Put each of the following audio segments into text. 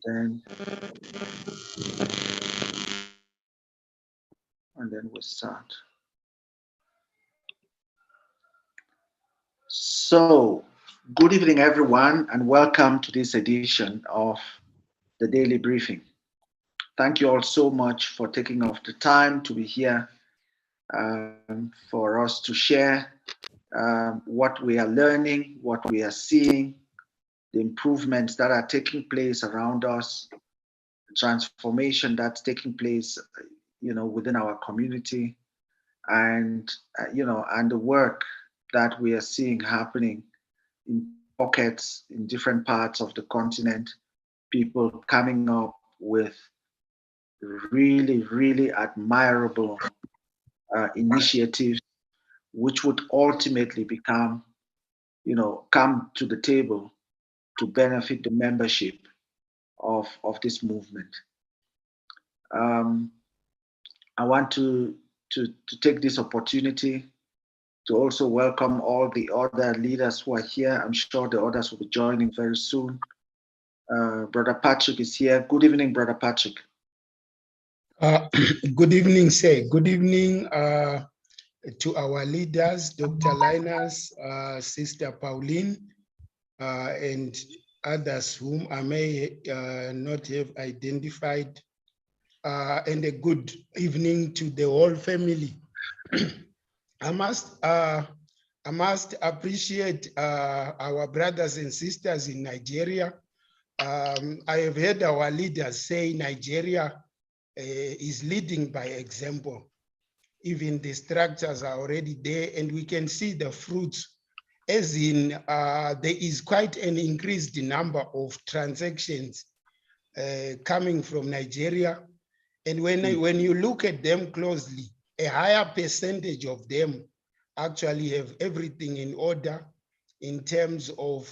then we'll start. So, good evening, everyone, and welcome to this edition of the Daily Briefing. Thank you all so much for taking off the time to be here for us to share what we are learning, what we are seeing, the improvements that are taking place around us, the transformation that's taking place, within our community, and and the work that we are seeing happening in pockets in different parts of the continent. People coming up with really, really admirable initiatives, which would ultimately come to the table to benefit the membership of this movement. I want to take this opportunity to also welcome all the other leaders who are here. I'm sure the others will be joining very soon. Brother Patrick is here. Good evening, Brother Patrick. Good evening, sir. Good evening to our leaders, Dr. Linus, Sister Pauline, and others whom I may not have identified, and a good evening to the whole family. I must appreciate our brothers and sisters in Nigeria. I have heard our leaders say Nigeria is leading by example. Even the structures are already there, and we can see the fruits, as in there is quite an increased number of transactions coming from Nigeria. And when you look at them closely, a higher percentage of them actually have everything in order in terms of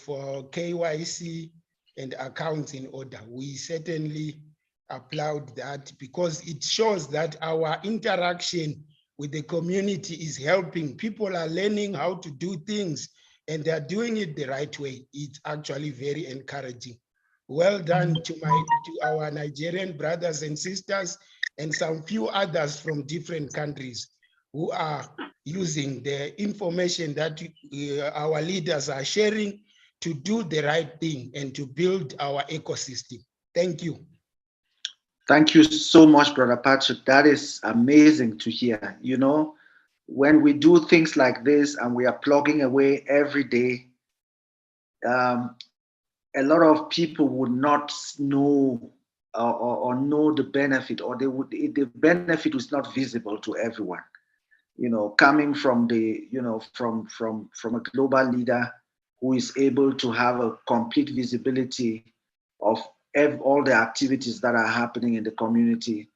KYC and accounts in order. We certainly applaud that, because it shows that our interaction with the community is helping. People are learning how to do things, and they're doing it the right way. It's actually very encouraging. Well done to our Nigerian brothers and sisters, and some few others from different countries who are using the information that our leaders are sharing to do the right thing and to build our ecosystem. Thank you. Thank you so much, Brother Patrick. That is amazing to hear. When we do things like this and we are plugging away every day, a lot of people would not know or know the benefit, or the benefit is not visible to everyone. Coming from from a global leader who is able to have a complete visibility of all the activities that are happening in the community,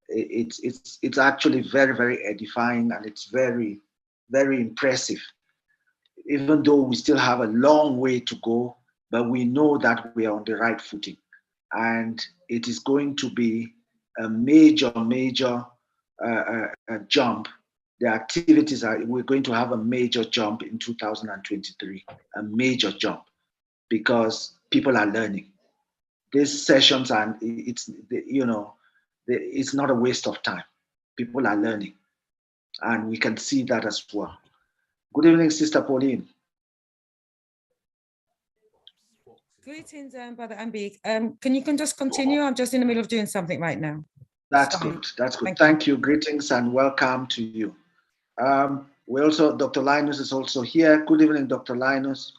it's actually very, very edifying, and it's very, very impressive. Even though we still have a long way to go, but we know that we are on the right footing, and it is going to be a major, major jump. The activities we're going to have a major jump in 2023, a major jump, because people are learning. These sessions, and it's not a waste of time. People are learning, and we can see that as well. Good evening, Sister Pauline. Greetings, Brother Ambi. Can you just continue? I'm just in the middle of doing something right now. That's good. That's good. Thank you. Greetings and welcome to you. We also, Dr. Linus is also here. Good evening, Dr. Linus.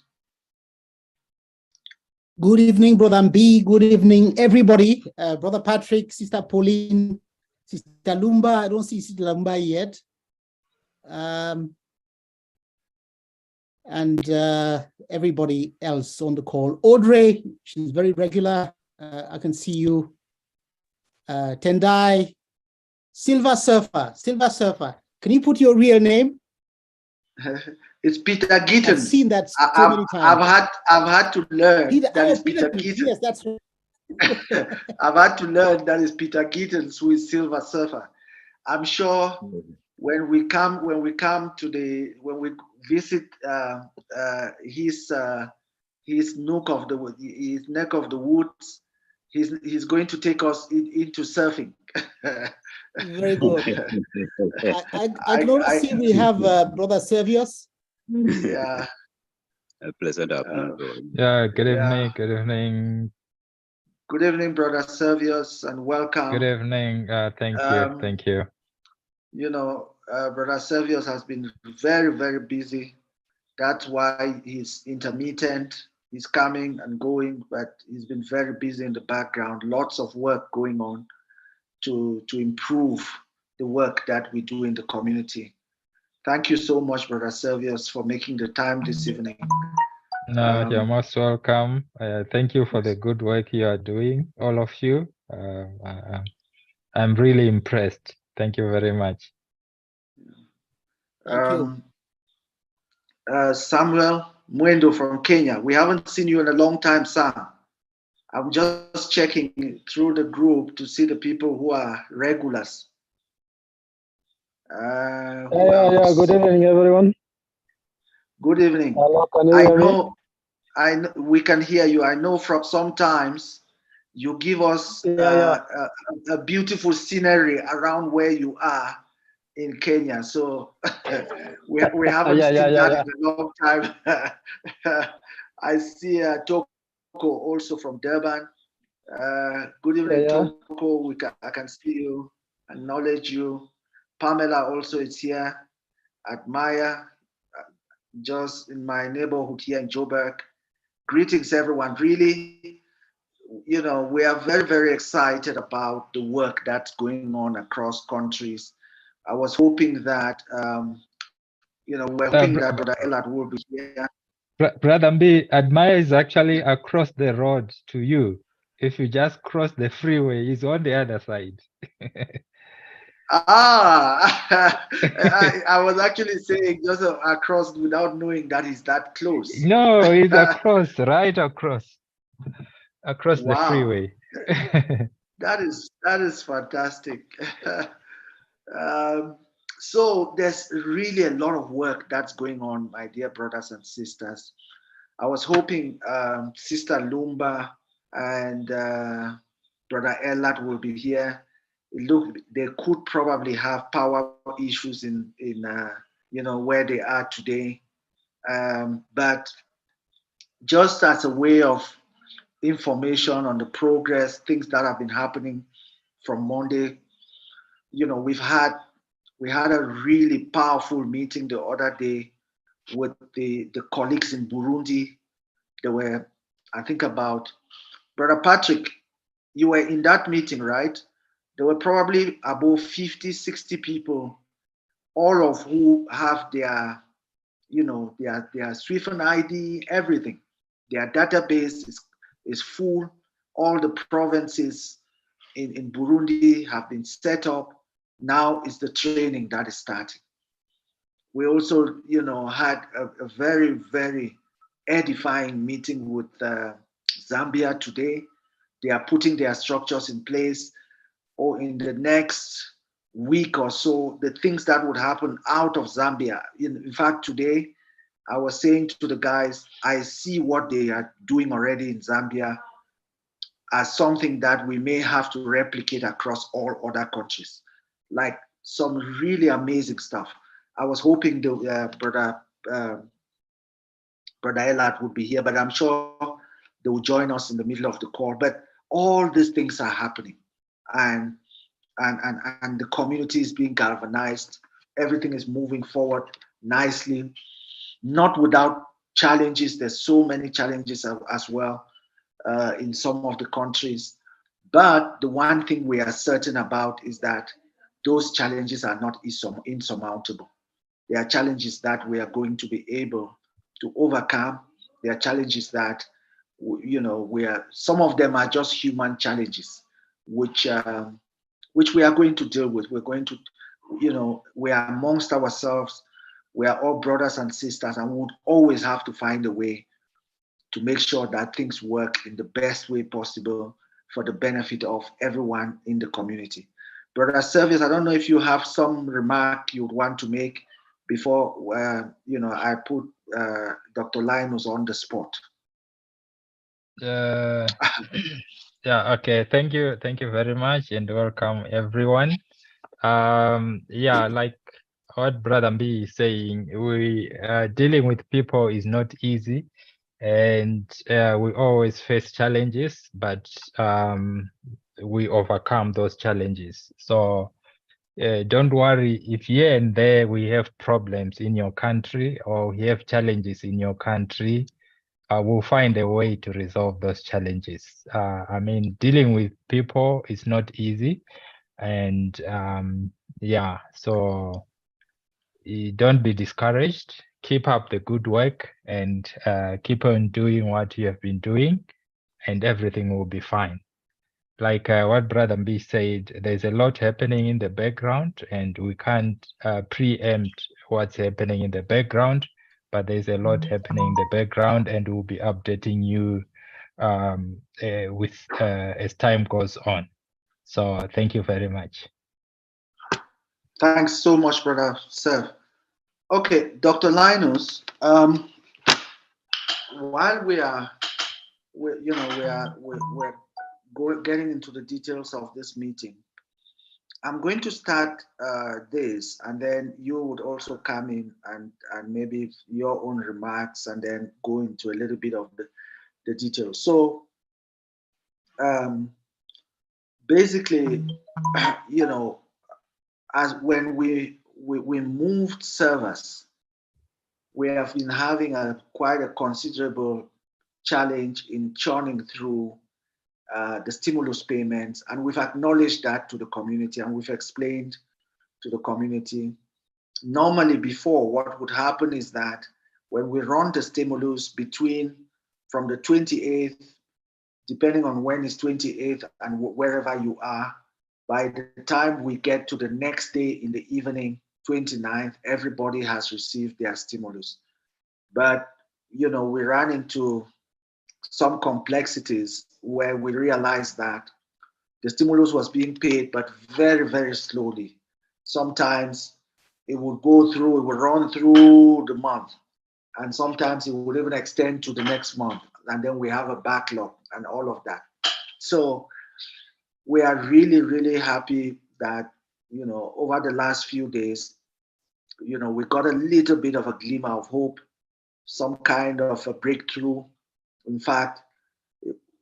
Good evening, Brother Ambi. Good evening, everybody. Brother Patrick, Sister Pauline, Sister Lumba. I don't see Sister Lumba yet. And everybody else on the call. Audrey, she's very regular. I can see you. Tendai, Silver Surfer. Can you put your real name? It's Peter Gittens. I've seen that so many times. I've had to learn Peter Gittens. Yes, that's right. I've had to learn that is Peter Gittens, who is Silver Surfer. I'm sure when we visit his neck of the woods, he's going to take us into surfing. Very good. I can also see we have Brother Servius. Yeah. A pleasant afternoon. Yeah, good Yeah. evening, good evening. Good evening, Brother Servius, and welcome. Good evening. Thank you. You know, Brother Servius has been very, very busy. That's why he's intermittent. He's coming and going, but he's been very busy in the background. Lots of work going on to improve the work that we do in the community. Thank you so much, Brother Servius, for making the time this evening. No, you're most welcome. Thank you for the good work you are doing, all of you. I'm really impressed. Thank you very much. Thank you. Samuel Mwendo from Kenya. We haven't seen you in a long time, Sam. I'm just checking through the group to see the people who are regulars. Yeah. Good evening, everyone. Good evening. Hello, can you hear me? I know we can hear you. I know from sometimes you give us a beautiful scenery around where you are in Kenya. So we haven't seen that in a long time. I see Toko also from Durban. Good evening, Toko. I can see you, acknowledge you. Pamela also is here. Admire, just in my neighborhood here in Joburg. Greetings, everyone. Really, you know, we are very, very excited about the work that's going on across countries. I was hoping that, you know, we're hoping that Brother Elad will be here. Brother Mbi, Admire is actually across the road to you. If you just cross the freeway, he's on the other side. I was actually saying just across without knowing that he's that close. No, he's across, right across the freeway. That is fantastic. So there's really a lot of work that's going on, my dear brothers and sisters. I was hoping Sister Lumba and Brother Elad will be here. Look, they could probably have power issues in you know, where they are today, but just as a way of information on the progress, things that have been happening from Monday, you know, we had a really powerful meeting the other day with the colleagues in Burundi. There were, I think, about Brother Patrick, you were in that meeting, right? There were probably about 50, 60 people, all of who have their, you know, their SWIFT ID, everything. Their database is full. All the provinces in Burundi have been set up. Now is the training that is starting. We also, you know, had a very, very edifying meeting with Zambia today. They are putting their structures in place. Or in the next week or so, the things that would happen out of Zambia. In fact, today, I was saying to the guys, I see what they are doing already in Zambia as something that we may have to replicate across all other countries. Like some really amazing stuff. I was hoping the Brother Elad would be here, but I'm sure they will join us in the middle of the call. But all these things are happening. And the community is being galvanized. Everything is moving forward nicely, not without challenges. There's so many challenges as well in some of the countries. But the one thing we are certain about is that those challenges are not insurmountable. They are challenges that we are going to be able to overcome. They are challenges that, you know, some of them are just human challenges, which we are going to deal with. We're going to, you know, we are amongst ourselves. We are all brothers and sisters, and we would always have to find a way to make sure that things work in the best way possible for the benefit of everyone in the community. Brother Service, I don't know if you have some remark you would want to make before, you know, I put Dr. Linus on the spot. Yeah, okay. Thank you very much, and welcome everyone. Yeah, like what Brother B is saying, we dealing with people is not easy, and we always face challenges, but we overcome those challenges. So don't worry if here and there we have problems in your country or we have challenges in your country. We'll find a way to resolve those challenges. I mean, dealing with people is not easy, and yeah, so don't be discouraged. Keep up the good work and keep on doing what you have been doing, and everything will be fine. Like what Brother B said, there's a lot happening in the background, and we can't preempt what's happening in the background, but there's a lot happening in the background, and we'll be updating you with as time goes on. So thank you very much. Thanks so much, Brother Sir. Okay, Dr. Linus, while we're getting into the details of this meeting, I'm going to start this, and then you would also come in and maybe your own remarks, and then go into a little bit of the details. So basically, you know, as when we moved servers, we have been having quite a considerable challenge in churning through the stimulus payments, and we've acknowledged that to the community, and we've explained to the community. Normally before, what would happen is that when we run the stimulus from the 28th, depending on when it's 28th and wherever you are, by the time we get to the next day in the evening, 29th, everybody has received their stimulus. But, you know, we ran into some complexities where we realized that the stimulus was being paid, but very, very slowly. Sometimes it would run through the month, and sometimes it would even extend to the next month, and then we have a backlog and all of that. So we are really, really happy that, you know, over the last few days, you know, we got a little bit of a glimmer of hope, some kind of a breakthrough. In fact,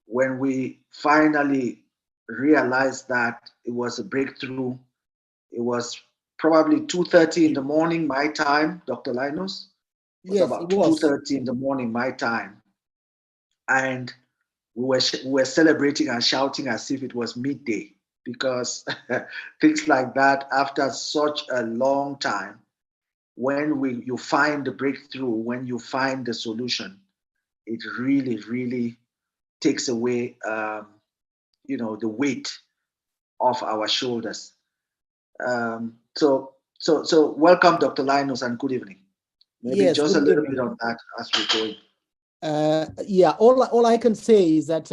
when we finally realized that it was a breakthrough, it was probably 2:30 in the morning, my time, Dr. Linus. Yes, about it was 2:30 in the morning, my time. And we were celebrating and shouting as if it was midday, because things like that, after such a long time, when you find the breakthrough, when you find the solution, it really, really takes away, you know, the weight off our shoulders. So welcome, Dr. Linus, and good evening. Maybe yes, just a good little evening. bit on that as we're going. Yeah, all I can say is that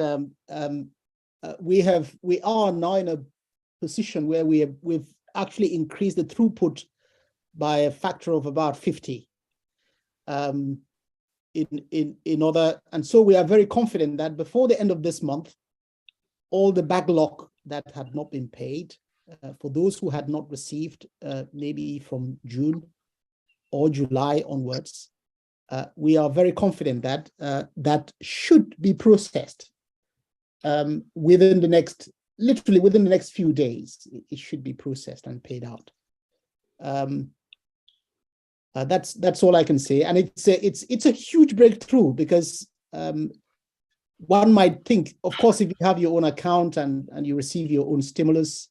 we are now in a position where we've actually increased the throughput by a factor of about 50. And so we are very confident that before the end of this month, all the backlog that had not been paid, for those who had not received, maybe from June or July onwards, we are very confident that that should be processed within the next, literally within the next few days. It should be processed and paid out. That's all I can say, and it's a huge breakthrough, because one might think, of course, if you have your own account and you receive your own stimulus,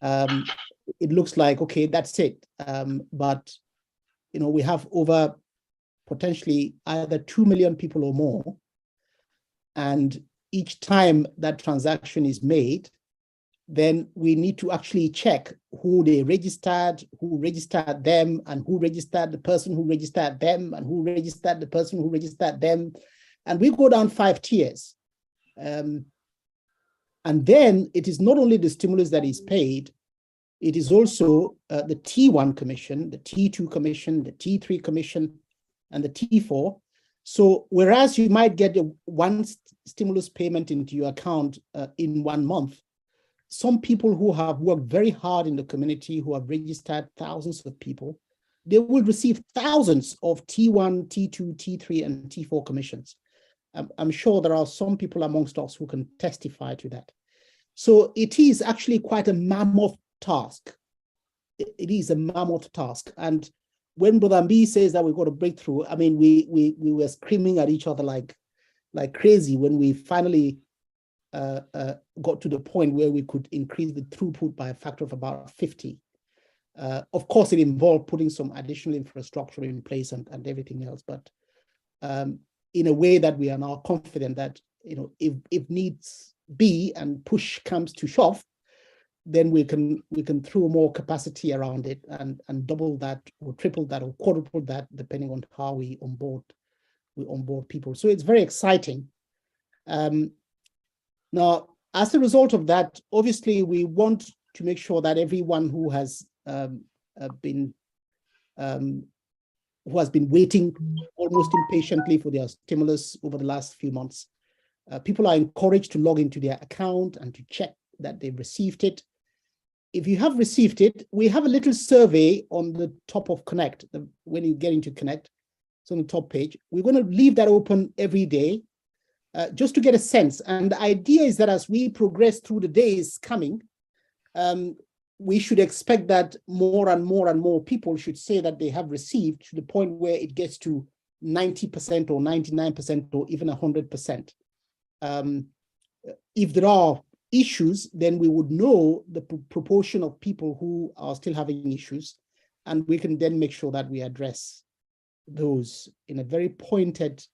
it looks like, okay, that's it. But you know, we have over potentially either 2 million people or more, and each time that transaction is made, then we need to actually check who they registered, who registered them, and who registered the person who registered them, and who registered the person who registered them. And we go down 5 tiers. And then it is not only the stimulus that is paid, it is also the T1 commission, the T2 commission, the T3 commission, and the T4. So whereas you might get one stimulus payment into your account in 1 month, some people who have worked very hard in the community, who have registered thousands of people, they will receive thousands of T1, T2, T3, and T4 commissions. I'm sure there are some people amongst us who can testify to that. So it is actually quite a mammoth task. It is a mammoth task. And when Brother Mbi says that we've got a breakthrough, I mean, we were screaming at each other like crazy when we finally got to the point where we could increase the throughput by a factor of about 50. Of course, it involved putting some additional infrastructure in place and everything else, but in a way that we are now confident that, you know, if needs be and push comes to shove, then we can throw more capacity around it and double that or triple that or quadruple that, depending on how we onboard people. So it's very exciting. Now, as a result of that, obviously we want to make sure that everyone who has been waiting almost impatiently for their stimulus over the last few months, people are encouraged to log into their account and to check that they've received it. If you have received it, we have a little survey on the top of Connect. When you get into Connect, it's on the top page. We're going to leave that open every day just to get a sense. And the idea is that as we progress through the days coming, we should expect that more and more and more people should say that they have received, to the point where it gets to 90% or 99% or even 100%. If there are issues, then we would know the proportion of people who are still having issues, and we can then make sure that we address those in a very pointed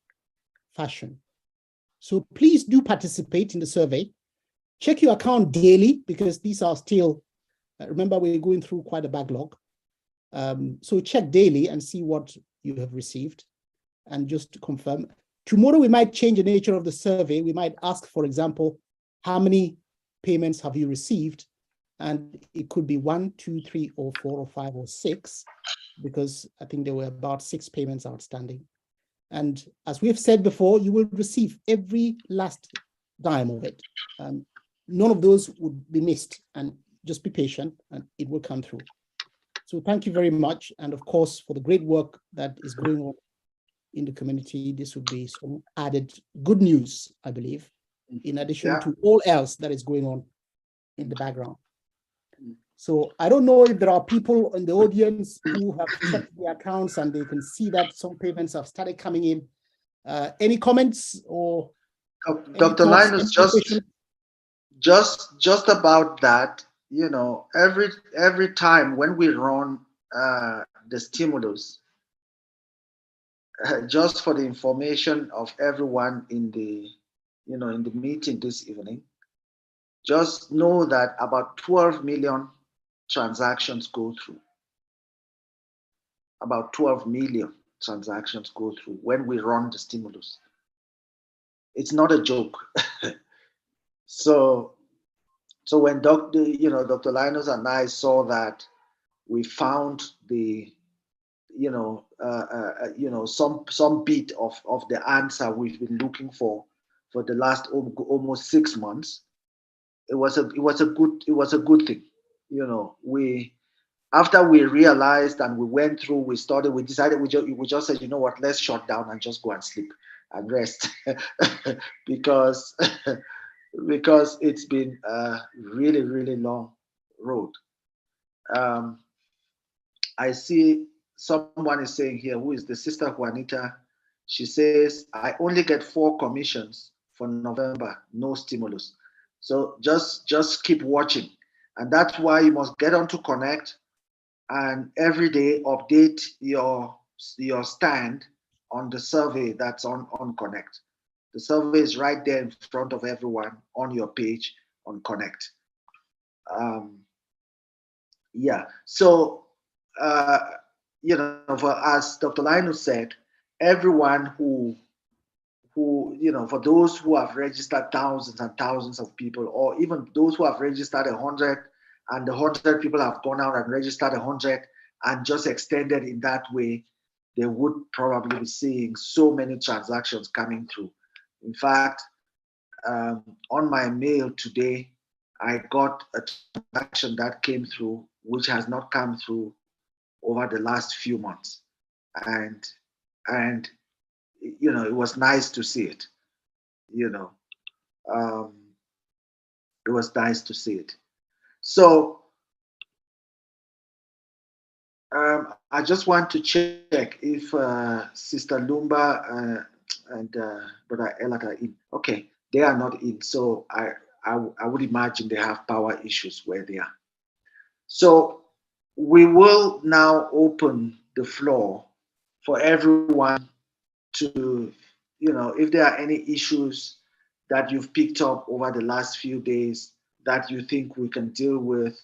fashion. So please do participate in the survey. Check your account daily, because these are still, remember, we're going through quite a backlog. So check daily and see what you have received, and just to confirm. Tomorrow we might change the nature of the survey. We might ask, for example, how many payments have you received? And it could be 1, 2, 3, or 4, or 5, or 6, because I think there were about 6 payments outstanding. And as we've said before, you will receive every last dime of it. None of those would be missed, and just be patient and it will come through. So thank you very much. And of course, for the great work that is going on in the community, this would be some added good news, I believe, in addition to all else that is going on in the background. So I don't know if there are people in the audience who have checked their accounts and they can see that some payments have started coming in. Any comments or? Dr. Linus, just about that, you know, every time when we run the stimulus, just for the information of everyone in the, you know, in the meeting this evening, just know that about 12 million transactions go through. About 12 million transactions go through when we run the stimulus. It's not a joke. So when Dr. Linus and I saw that, we found the, some bit of the answer we've been looking for the last almost 6 months. It was a good thing. You know, after we realized and we went through, we decided, we just said, you know what, let's shut down and just go and sleep and rest because it's been a really, really long road. I see someone is saying here, who is the sister Juanita? She says, I only get 4 commissions for November, no stimulus. So just keep watching. And that's why you must get on to Connect and every day update your stand on the survey that's on Connect. The survey is right there in front of everyone on your page on Connect. So, as Dr. Linus said, everyone who, for those who have registered thousands and thousands of people, or even those who have registered 100 and the 100 people have gone out and registered 100 and just extended in that way, they would probably be seeing so many transactions coming through. In fact, on my mail today, I got a transaction that came through, which has not come through over the last few months. And you know, it was nice to see it. You know, it was nice to see it. So I just want to check if Sister Lumba and Brother Elak are in. Okay, they are not in. So I would imagine they have power issues where they are. So we will now open the floor for everyone to, you know, if there are any issues that you've picked up over the last few days that you think we can deal with.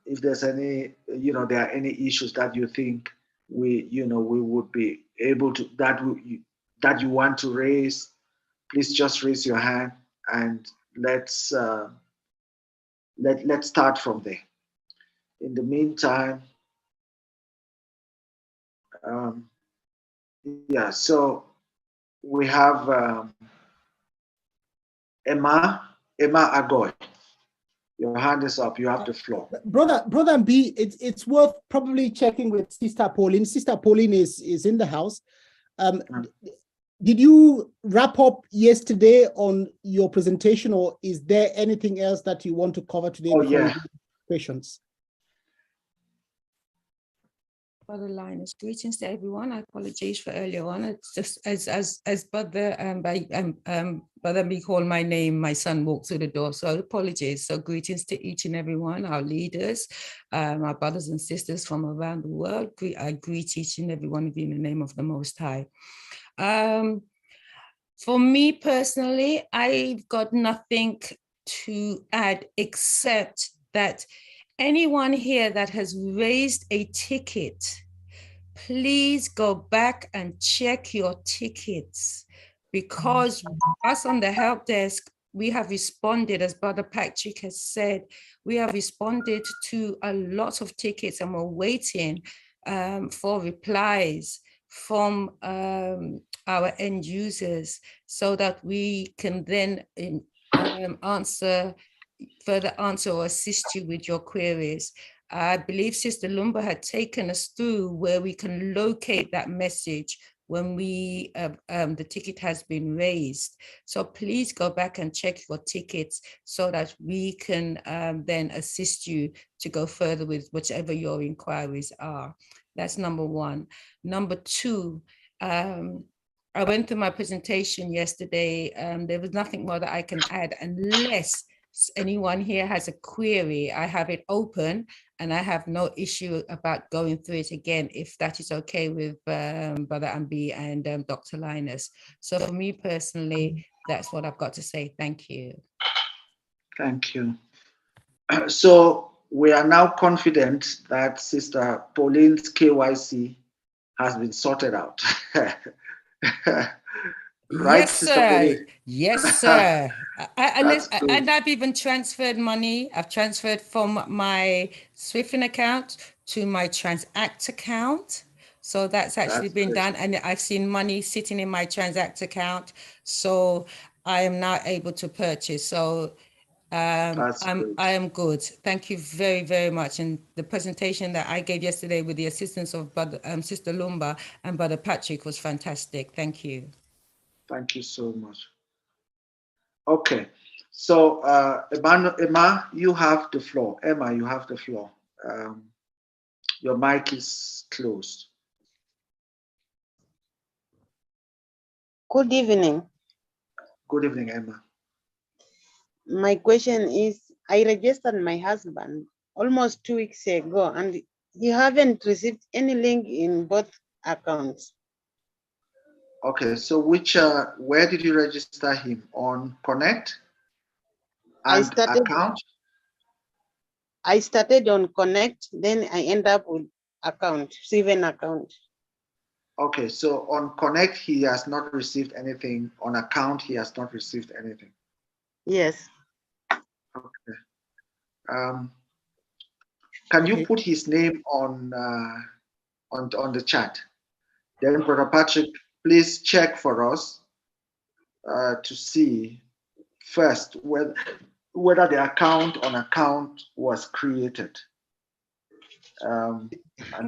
If there's any, you know, there are any issues that you think we, you know, we would be able to, that you want to raise, please just raise your hand and let's start from there. In the meantime, yeah, so we have Emma Agoy. Your hand is up. You have the floor. Brother B, it's worth probably checking with Sister Pauline. Sister Pauline is in the house. Did you wrap up yesterday on your presentation, or is there anything else that you want to cover today? Oh, yeah. Questions. Brother Linus, greetings to everyone. I apologize for earlier on. It's just as Brother Brother B called my name, my son walked through the door, so I apologize. So greetings to each and every one, our leaders, our brothers and sisters from around the world. I greet each and every one of you in the name of the Most High. For me personally, I've got nothing to add except that anyone here that has raised a ticket, please go back and check your tickets, because us on the help desk, we have responded, as Brother Patrick has said, we have responded to a lot of tickets and we're waiting for replies from our end users so that we can then further answer or assist you with your queries. I believe Sister Lumba had taken us through where we can locate that message when the ticket has been raised. So please go back and check your tickets so that we can then assist you to go further with whichever your inquiries are. That's number one. Number two, I went through my presentation yesterday. There was nothing more that I can add unless anyone here has a query. I have it open and I have no issue about going through it again, if that is okay with Brother Ambi and Dr. Linus. So for me personally, that's what I've got to say. Thank you. Thank you. So we are now confident that Sister Pauline's KYC has been sorted out. Right, yes, Sister sir. Pauline? Yes, sir. And good. I've even transferred money. I've transferred from my Swifting account to my Transact account. So that's actually been done. And I've seen money sitting in my Transact account. So I am now able to purchase. So I am good. Thank you very, very much. And the presentation that I gave yesterday with the assistance of Brother, Sister Lumba and Brother Patrick was fantastic. Thank you. Thank you so much. Okay, so Emma, you have the floor. Emma, you have the floor. Your mic is closed. Good evening. Good evening, Emma. My question is, I registered my husband almost 2 weeks ago and he haven't received any link in both accounts. Okay, so where did you register him? On Connect and account? I started on Connect, then I end up with account, Steven account. Okay, so on Connect, he has not received anything. On account, he has not received anything. Yes. Okay. Can you Okay. put his name on the chat? Then, Brother Patrick, please check for us to see first whether the account was created, and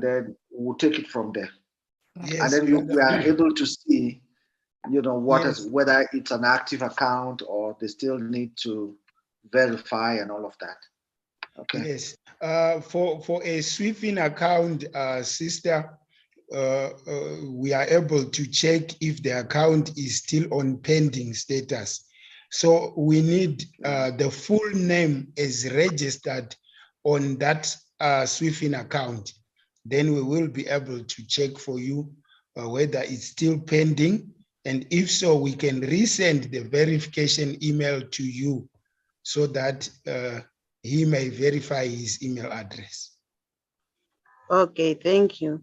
then we'll take it from there. Yes, And then we are able to see, Yes. whether it's an active account or they still need to verify and all of that. Okay. Yes. For a Swiffing account, sister, we are able to check if the account is still on pending status. So we need the full name as registered on that Swiffing account. Then we will be able to check for you whether it's still pending. And if so, we can resend the verification email to you so that he may verify his email address. Okay, thank you.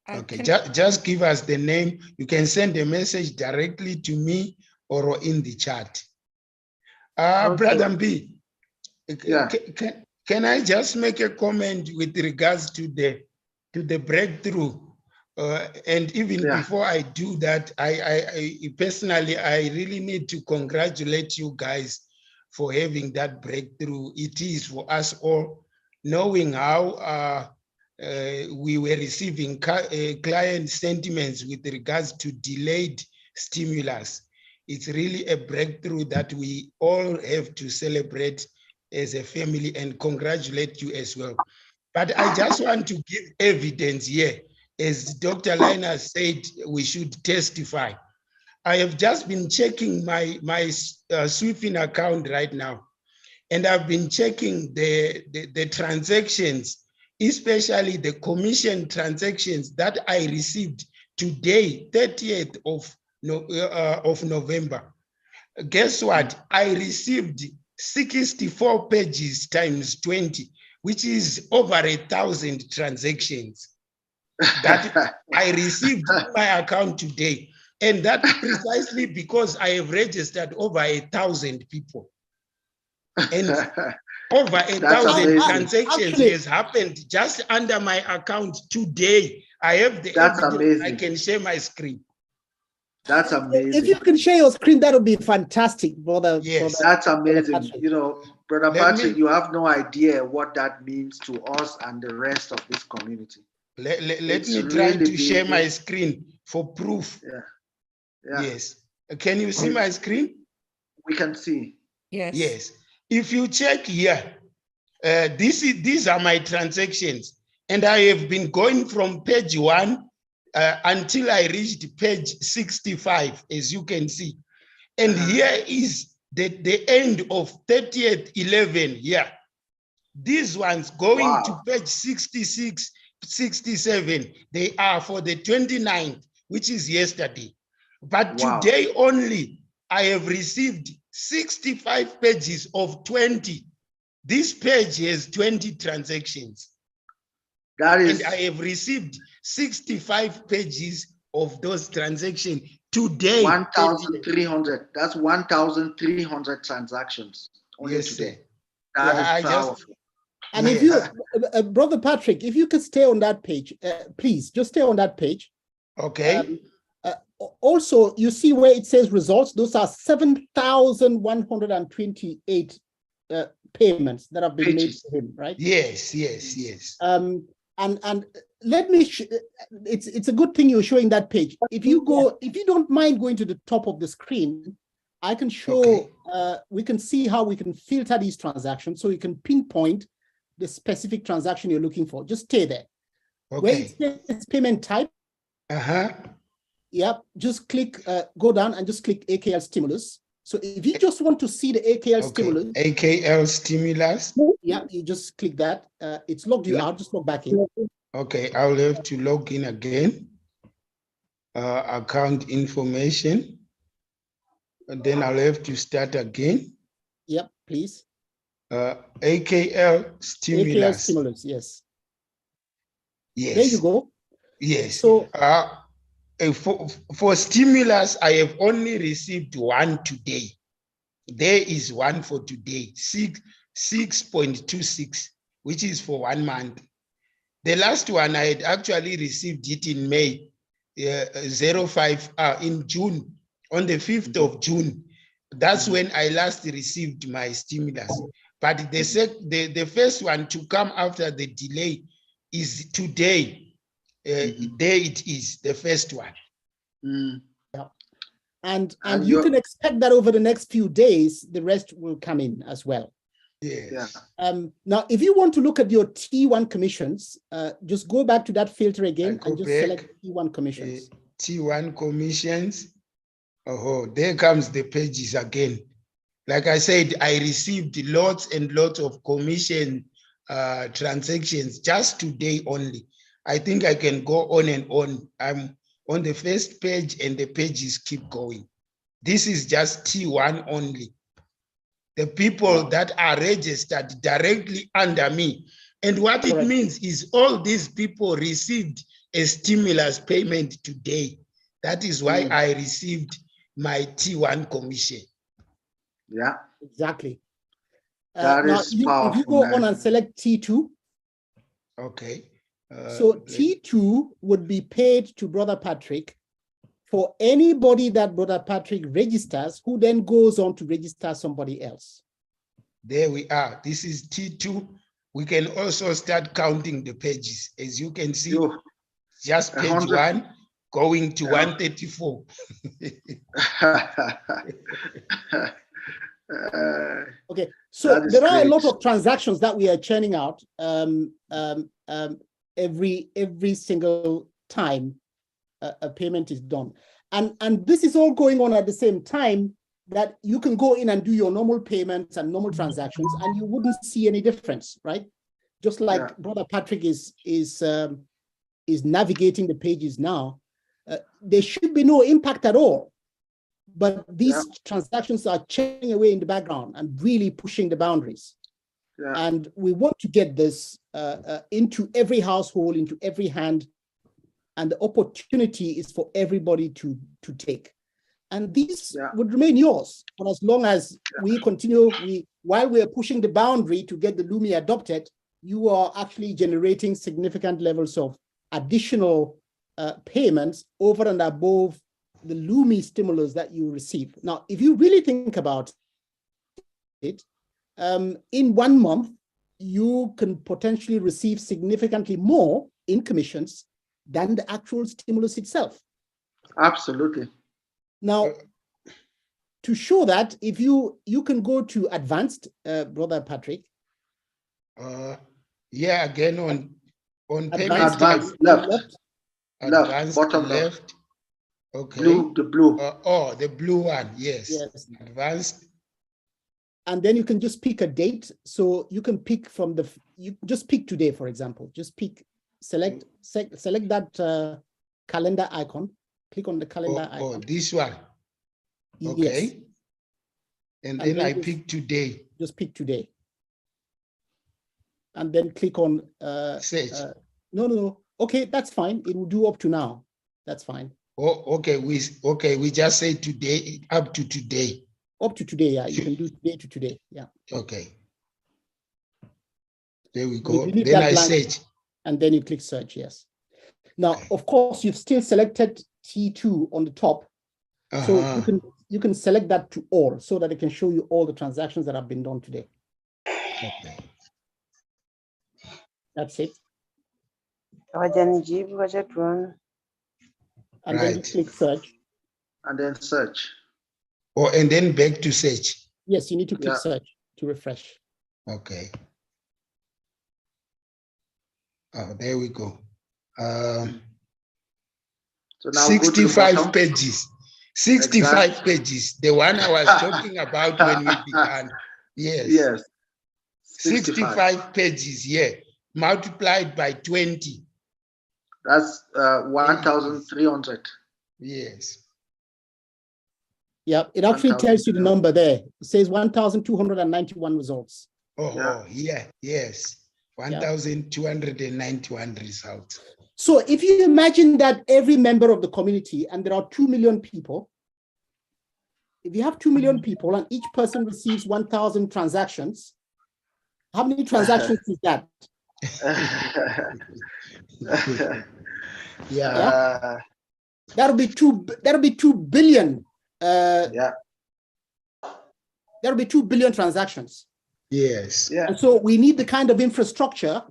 Okay, just give us the name. You can send a message directly to me or in the chat. Okay. Brother B, Yeah. can I just make a comment with regards to the breakthrough? And even before I do that, I personally, I really need to congratulate you guys for having that breakthrough. It is for us all, knowing how we were receiving client sentiments with regards to delayed stimulus. It's really a breakthrough that we all have to celebrate as a family and congratulate you as well. But I just want to give evidence here. As Dr. Liner said, we should testify. I have just been checking my Swiffing account right now, and I've been checking the transactions, especially the commission transactions that I received today, 30th of November. Guess what? I received 64 pages times 20, which is over 1,000 transactions that I received in my account today. And that precisely because I have registered over 1,000 people. And over 1,000 transactions has happened just under my account today. I have the evidence. Amazing. I can share my screen. That's amazing. If you can share your screen, that would be fantastic, brother. Yes, that's amazing. Brother Patrick, you have no idea what that means to us and the rest of this community. Let me try to share my screen for proof. Yeah. Yes. Can you see my screen? We can see. Yes. Yes. If you check here, these are my transactions, and I have been going from page 1 until I reached page 65, as you can see. And here is the end of 30th 11 here. These ones going to page 66, 67, they are for the 29th, which is yesterday. But today only, I have received 65 pages of 20. This page has 20 transactions. And I have received 65 pages of those transactions today. 1,300. That's 1,300 transactions only today. That is powerful. And if you, Brother Patrick, if you could stay on that page, please just stay on that page. Okay. Also, you see where it says results. Those are 7,128 payments that have been made to him, right? Yes. And let me. It's a good thing you're showing that page. If you don't mind going to the top of the screen, I can show. We can see how we can filter these transactions, so you can pinpoint the specific transaction you're looking for. Just stay there. Where it says payment type. Yep. Just click. Go down and just click AKL stimulus. So if you just want to see the AKL stimulus. AKL stimulus. Yeah, you just click that. It's logged you out. Just log back in. Okay, I'll have to log in again. Account information. And then I'll have to start again. Yep, please. AKL stimulus. AKL stimulus, yes. Yes. There you go. Yes. So for stimulus, I have only received one today. There is one for today, 6.26. which is for 1 month. The last one, I had actually received it in May, 05, in June, on the 5th of June. That's when I last received my stimulus. But the first one to come after the delay is today. There it is, the first one. Yeah. And you can expect that over the next few days, the rest will come in as well. Yes. Now, if you want to look at your T1 commissions, just go back to that filter again and just select T1 commissions. T1 commissions. Oh, there comes the pages again. Like I said, I received lots and lots of commission transactions just today only. I think I can go on and on. I'm on the first page and the pages keep going. This is just T1 only. The people that are registered directly under me. And what it means is all these people received a stimulus payment today. That is why I received my T1 commission. Yeah. Exactly. That now, is powerful. if you go on and select T2. Okay. So T2 would be paid to Brother Patrick for anybody that Brother Patrick registers, who then goes on to register somebody else. There we are. This is T2. We can also start counting the pages. As you can see, just page 1 going to 134. Okay, so there are a lot of transactions that we are churning out every single time a payment is done. And this is all going on at the same time that you can go in and do your normal payments and normal transactions and you wouldn't see any difference, right? Just like Brother Patrick is navigating the pages now, there should be no impact at all. But these transactions are churning away in the background and really pushing the boundaries. And we want to get this into every household, into every hand, and the opportunity is for everybody to take. And these would remain yours for as long as we continue. While we are pushing the boundary to get the Lumi adopted, you are actually generating significant levels of additional payments over and above the Lumi stimulus that you receive. Now, if you really think about it, in 1 month, you can potentially receive significantly more in commissions than the actual stimulus itself. Absolutely. Now, to show that, if you can go to advanced, Brother Patrick. Yeah, again on payments. Advanced left. Advanced Bottom left. Okay. The blue. The blue one, yes. Advanced. And then you can just pick a date. So you can pick from you just pick today, for example. Just pick, select that calendar icon. Click on the calendar icon. Oh, this one. Okay. Yes. And then I pick today. Just pick today. And then click on search. No. Okay, that's fine. It will do up to now. That's fine. Oh, okay. We just say today, up to today. Up to today, yeah. You can do today to today. Yeah. Okay. There we go. Then I search. And then you click search, yes. Now, of course, you've still selected T2 on the top. So you can select that to all so that it can show you all the transactions that have been done today. Okay. That's it. And then you click search. And then search. Oh, and then back to search. Yes, you need to click search to refresh. Okay. Oh, there we go. So now 65 pages. 65 pages. The one I was talking about when we began. Yes. Yes. 65 pages, yeah. Multiplied by 20. That's 1,300. Yes. Yeah, it actually tells you the number there. It says 1,291 results. Oh, yeah, yes. 1,291 results. So if you imagine that every member of the community, and there are 2 million people, if you have 2 million people and each person receives 1,000 transactions, How many transactions is that? Yeah. That'll be 2 billion. Yeah. There'll be 2 billion transactions. Yes. Yeah. And so we need the kind of infrastructure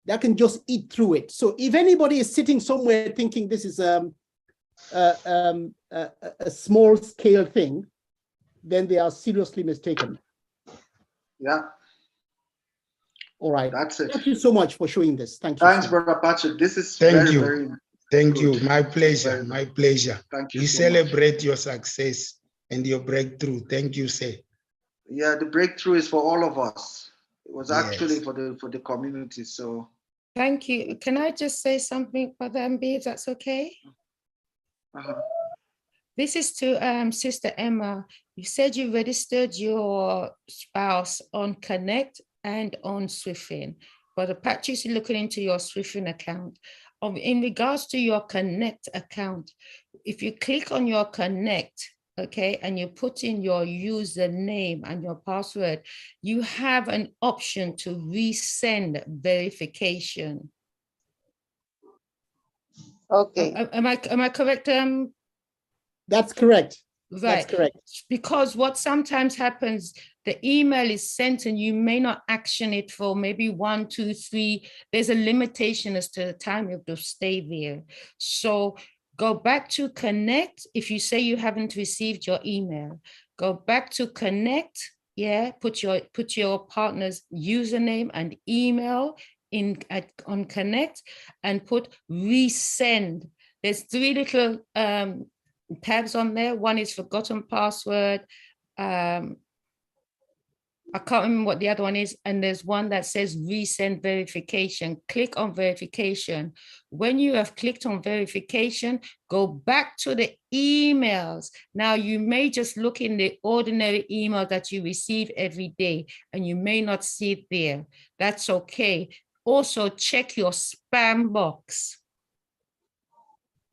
that can just eat through it. So if anybody is sitting somewhere thinking this is a small scale thing, then they are seriously mistaken. Yeah. All right. That's it. Thank you so much for showing this. Thank you. Thanks, Brother Patrick. This is Thank you. very Thank good. you. My pleasure. My pleasure. Thank you We so much. celebrate your success and your breakthrough. Thank you, sir. Yeah, the breakthrough is for all of us. It was actually Yes. for the community. So Thank you. Can I just say something, Brother MB, if that's okay? This is to Sister Emma. You said you registered your spouse on Connect and on Swifin. Brother Patrick is looking into your Swifin account. In regards to your Connect account, if you click on your Connect, okay, and you put in your username and your password, you have an option to resend verification. Okay. Am I correct? That's correct. Right. That's correct. Because what sometimes happens, the email is sent and you may not action it for maybe 1, 2, 3. There's a limitation as to the time you have to stay there. So go back to Connect. If you say you haven't received your email, go back to Connect. Yeah, put your partner's username and email on Connect and put resend. There's 3 little tabs on there. One is forgotten password. I can't remember what the other one is. And there's one that says resend verification. Click on verification. When you have clicked on verification, go back to the emails. Now you may just look in the ordinary email that you receive every day and you may not see it there. That's okay. Also check your spam box.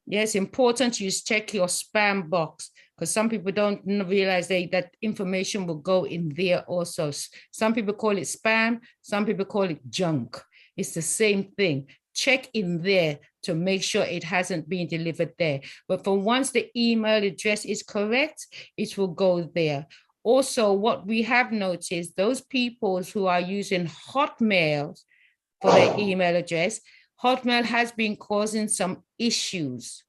Yes, important you check your spam box because some people don't realize that information will go in there also. Some people call it spam, some people call it junk. It's the same thing. Check in there to make sure it hasn't been delivered there. But for once the email address is correct, it will go there. Also, what we have noticed, those people who are using Hotmail for their email address, Hotmail has been causing some issues.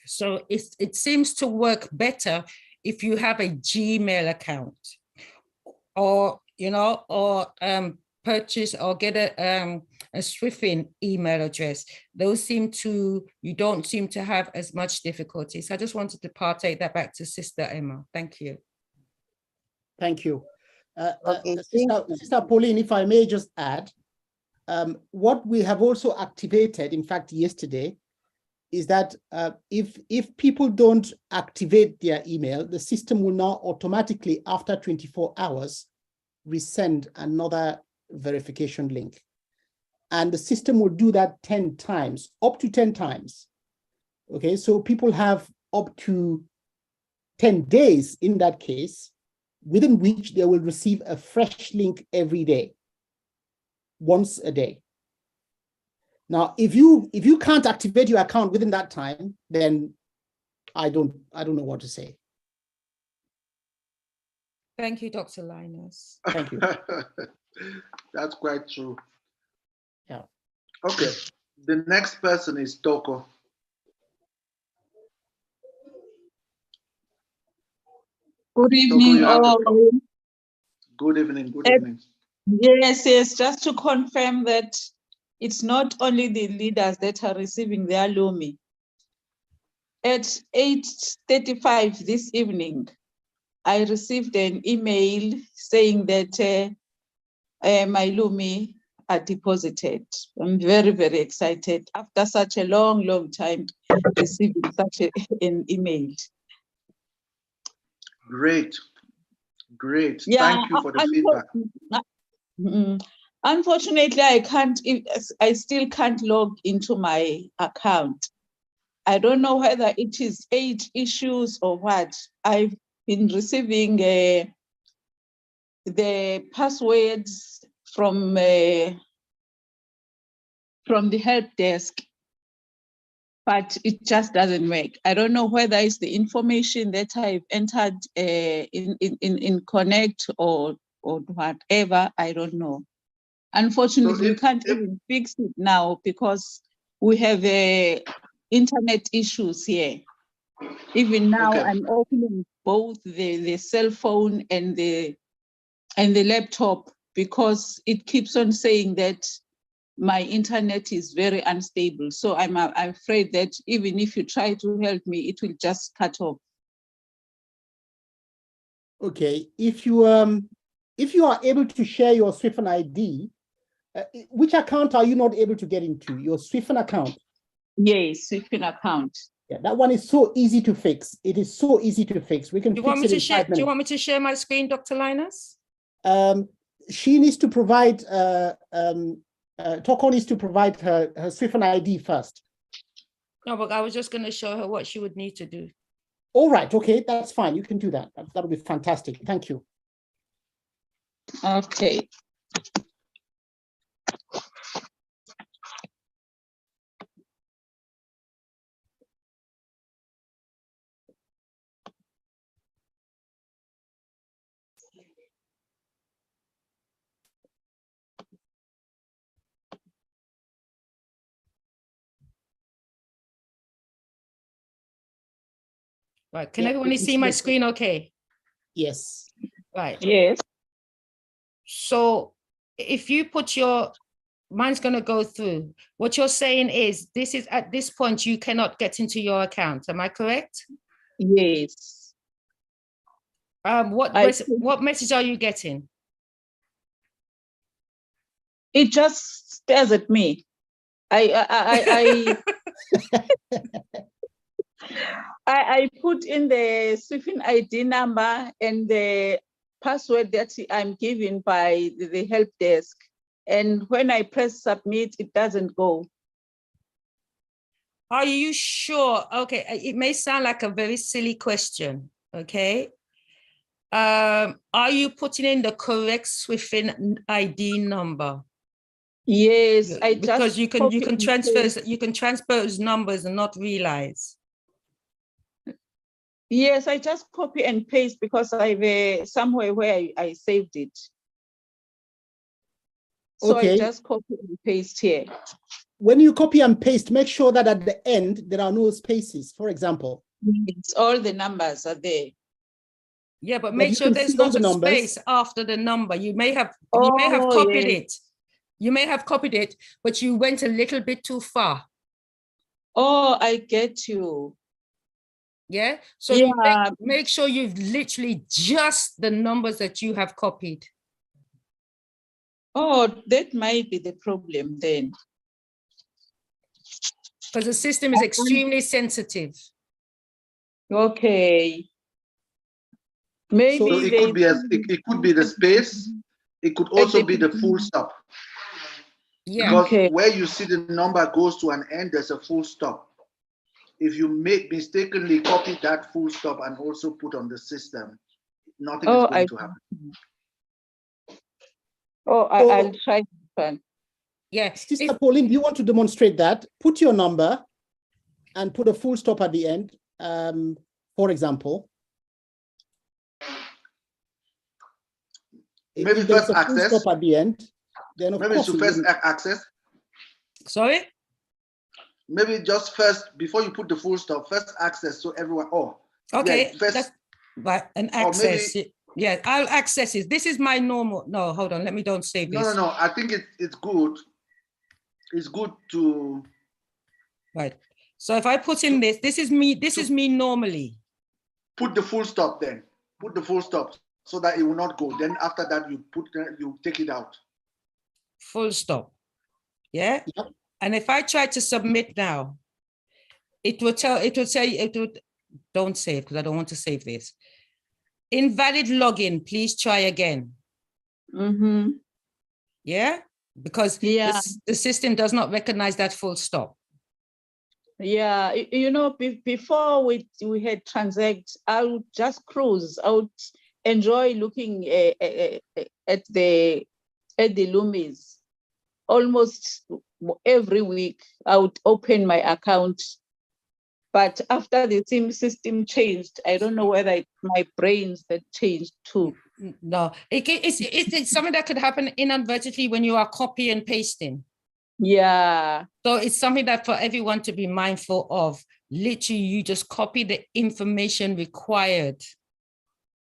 So it seems to work better if you have a Gmail account or, purchase or get a Swifin email address. Those you don't seem to have as much difficulty. So I just wanted to partake that back to Sister Emma. Thank you. Thank you. Okay. Sister Pauline, if I may just add, what we have also activated, in fact, yesterday, is that if people don't activate their email, the system will now automatically, after 24 hours, resend another verification link. And the system will do that 10 times, up to 10 times. Okay, so people have up to 10 days in that case, within which they will receive a fresh link every day, once a day. Now, if you can't activate your account within that time, then I don't know what to say. Thank you, Dr. Linus. Thank you. That's quite true. Yeah. Okay. The next person is Toko. Good evening, all. Good evening. Good evening. Yes. Just to confirm that it's not only the leaders that are receiving their Lumi. At 8:35 this evening, I received an email saying that my Lumi are deposited. I'm very, very excited after such a long time receiving such an email. Great. Yeah, thank you for the feedback. Unfortunately, I still can't log into my account. I don't know whether it is age issues or what. I've been receiving the passwords from the help desk, but it just doesn't work. I don't know whether it's the information that I've entered in Connect or whatever. I don't know. Unfortunately, we can't even fix it now because we have internet issues here. Even now, I'm opening both the cell phone and the laptop because it keeps on saying that my internet is very unstable. So I'm afraid that even if you try to help me, it will just cut off. Okay, if you are able to share your Swift ID, which account are you not able to get into? Your Swift account? Yes, Swift account. Yeah, that one is so easy to fix. It is so easy to fix. We can Do you fix want me it to in share? 5 minutes. Do you want me to share my screen, Dr. Linus? She needs to provide. Toko needs to provide her Swift ID first. No, but I was just going to show her what she would need to do. All right. Okay, that's fine. You can do that. That would be fantastic. Thank you. Okay. Right. Can everyone see my screen okay? Yes. Right. Yes. So if you put your, mine's going to go through. What you're saying is this is at this point, you cannot get into your account. Am I correct? Yes. What message are you getting? It just stares at me. I put in the Swift ID number and the password that I'm given by the help desk. And when I press submit, it doesn't go. Are you sure? Okay, it may sound like a very silly question, okay? Are you putting in the correct Swift ID number? Yes, because you can transfer those numbers and not realize. Yes, I just copy and paste because I've somewhere where I saved it. So Okay. I just copy and paste here. When you copy and paste, make sure that at the end there are no spaces, for example. It's all the numbers are there. Yeah, but make sure there's not a space after the number. You may have copied it. You may have copied it, but you went a little bit too far. Oh, I get you. Yeah. So yeah. Make sure you've literally just the numbers that you have copied. Oh, that might be the problem then. Because the system is extremely sensitive. Okay. Maybe so it could be the space. It could also be the full stop. Yeah. Because where you see the number goes to an end, there's a full stop. If you mistakenly copy that full stop and also put on the system, nothing is going to happen. I'll try this one. Yeah. Sister Pauline, do you want to demonstrate that? Put your number and put a full stop at the end, for example. Maybe first access. Full stop at the end. Then maybe to first access. Sorry? Maybe just first, before you put the full stop, first access so everyone, okay, yeah, first, that's right, an access. Yeah, I'll access it. This is my normal, no, hold on, don't save this. No, I think it's good. It's good to. Right, so if I put in this is me normally. Put the full stop then, put the full stop so that it will not go. Then after that, you take it out. Full stop, yeah? Yep. And if I try to submit now, it would say, don't save because I don't want to save this. Invalid login, please try again. Mm-hmm. Yeah, because the system does not recognize that full stop. Yeah, you know, before we had Transact, I would just cruise. I would enjoy looking at the at the Loomis. Almost every week, I would open my account. But after the SIM system changed, I don't know whether it's my brains that changed too. No, it's something that could happen inadvertently when you are copy and pasting. Yeah. So it's something that for everyone to be mindful of. Literally, you just copy the information required.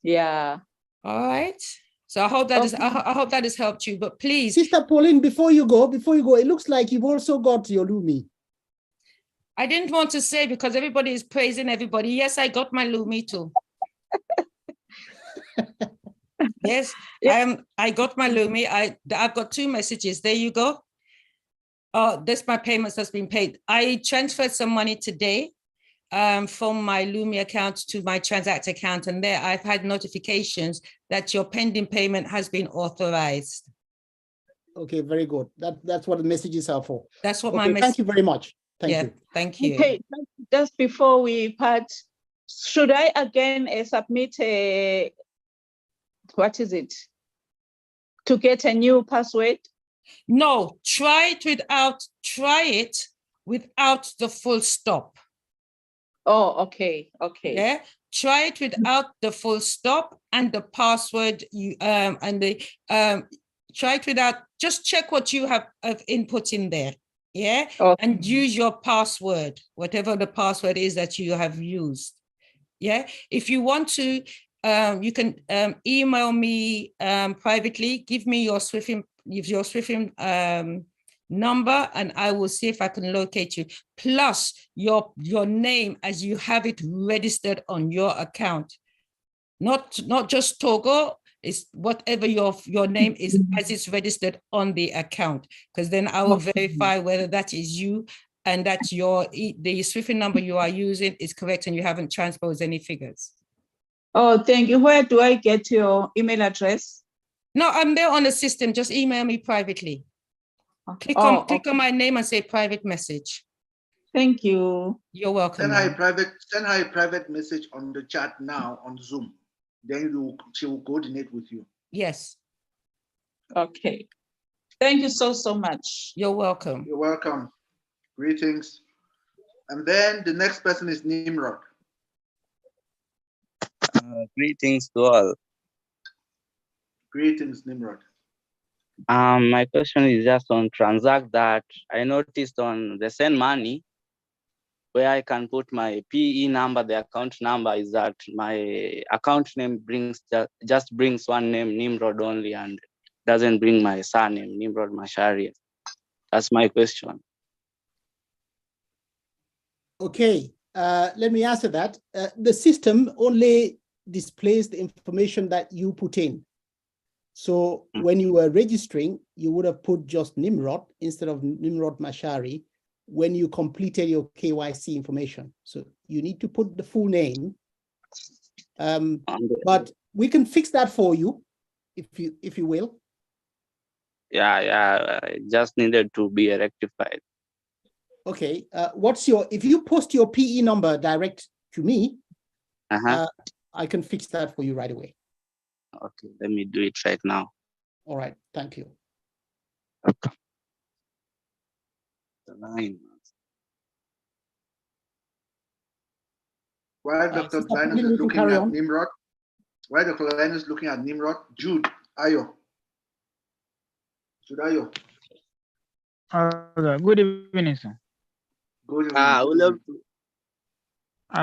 Yeah. All right. So I hope that I hope that has helped you. But please, Sister Pauline, before you go, it looks like you've also got your Lumi. I didn't want to say because everybody is praising everybody. Yes, I got my Lumi too. Yes, I got my Lumi. I've got 2 messages. There you go. Oh, that's my payments that's been paid. I transferred some money today from my Lumi account to my Transact account, and there I've had notifications that your pending payment has been authorized. Okay, very good. That's what the messages are for. That's what okay, my thank you very much. Thank you. Thank you. Okay, just before we part, should I again submit a, what is it, to get a new password? No, try it without the full stop. Oh, okay, okay. Yeah, try it without the full stop and the password try it without, just check what you have input in there. Yeah, okay. And use your password, whatever the password is that you have used. Yeah, if you want to, you can email me privately, give me your Swifting number, and I will see if I can locate you. Plus your name as you have it registered on your account. Not just Togo, it's whatever your name is as it's registered on the account, because then I will verify whether that is you and that the Swifting number you are using is correct and you haven't transposed any figures. Oh, thank you. Where do I get your email address? No, I'm there on the system. Just email me privately. Click on my name and say private message. Thank you. You're welcome. Send her a private message on the chat now on Zoom. Then she will coordinate with you. Yes. Okay. Thank you so much. You're welcome. You're welcome. Greetings. And then the next person is Nimrod. Greetings to all. Greetings, Nimrod. My question is just on Transact that I noticed on the send money where I can put my PE number, the account number, is that my account name just brings one name, Nimrod only, and doesn't bring my surname, Nimrod Macharia. That's my question. Okay, let me answer that. The system only displays the information that you put in. So when you were registering, you would have put just Nimrod instead of Nimrod Machari when you completed your KYC information. So you need to put the full name. But we can fix that for you if you will. Yeah, I just needed to be rectified. Okay, if you post your PE number direct to me, I can fix that for you right away. Okay, let me do it right now. All right, thank you. Okay. The line. While Dr. Linus is looking at Nimrod, Jude Ayo. Jude Ayo. Good evening, sir. Good evening.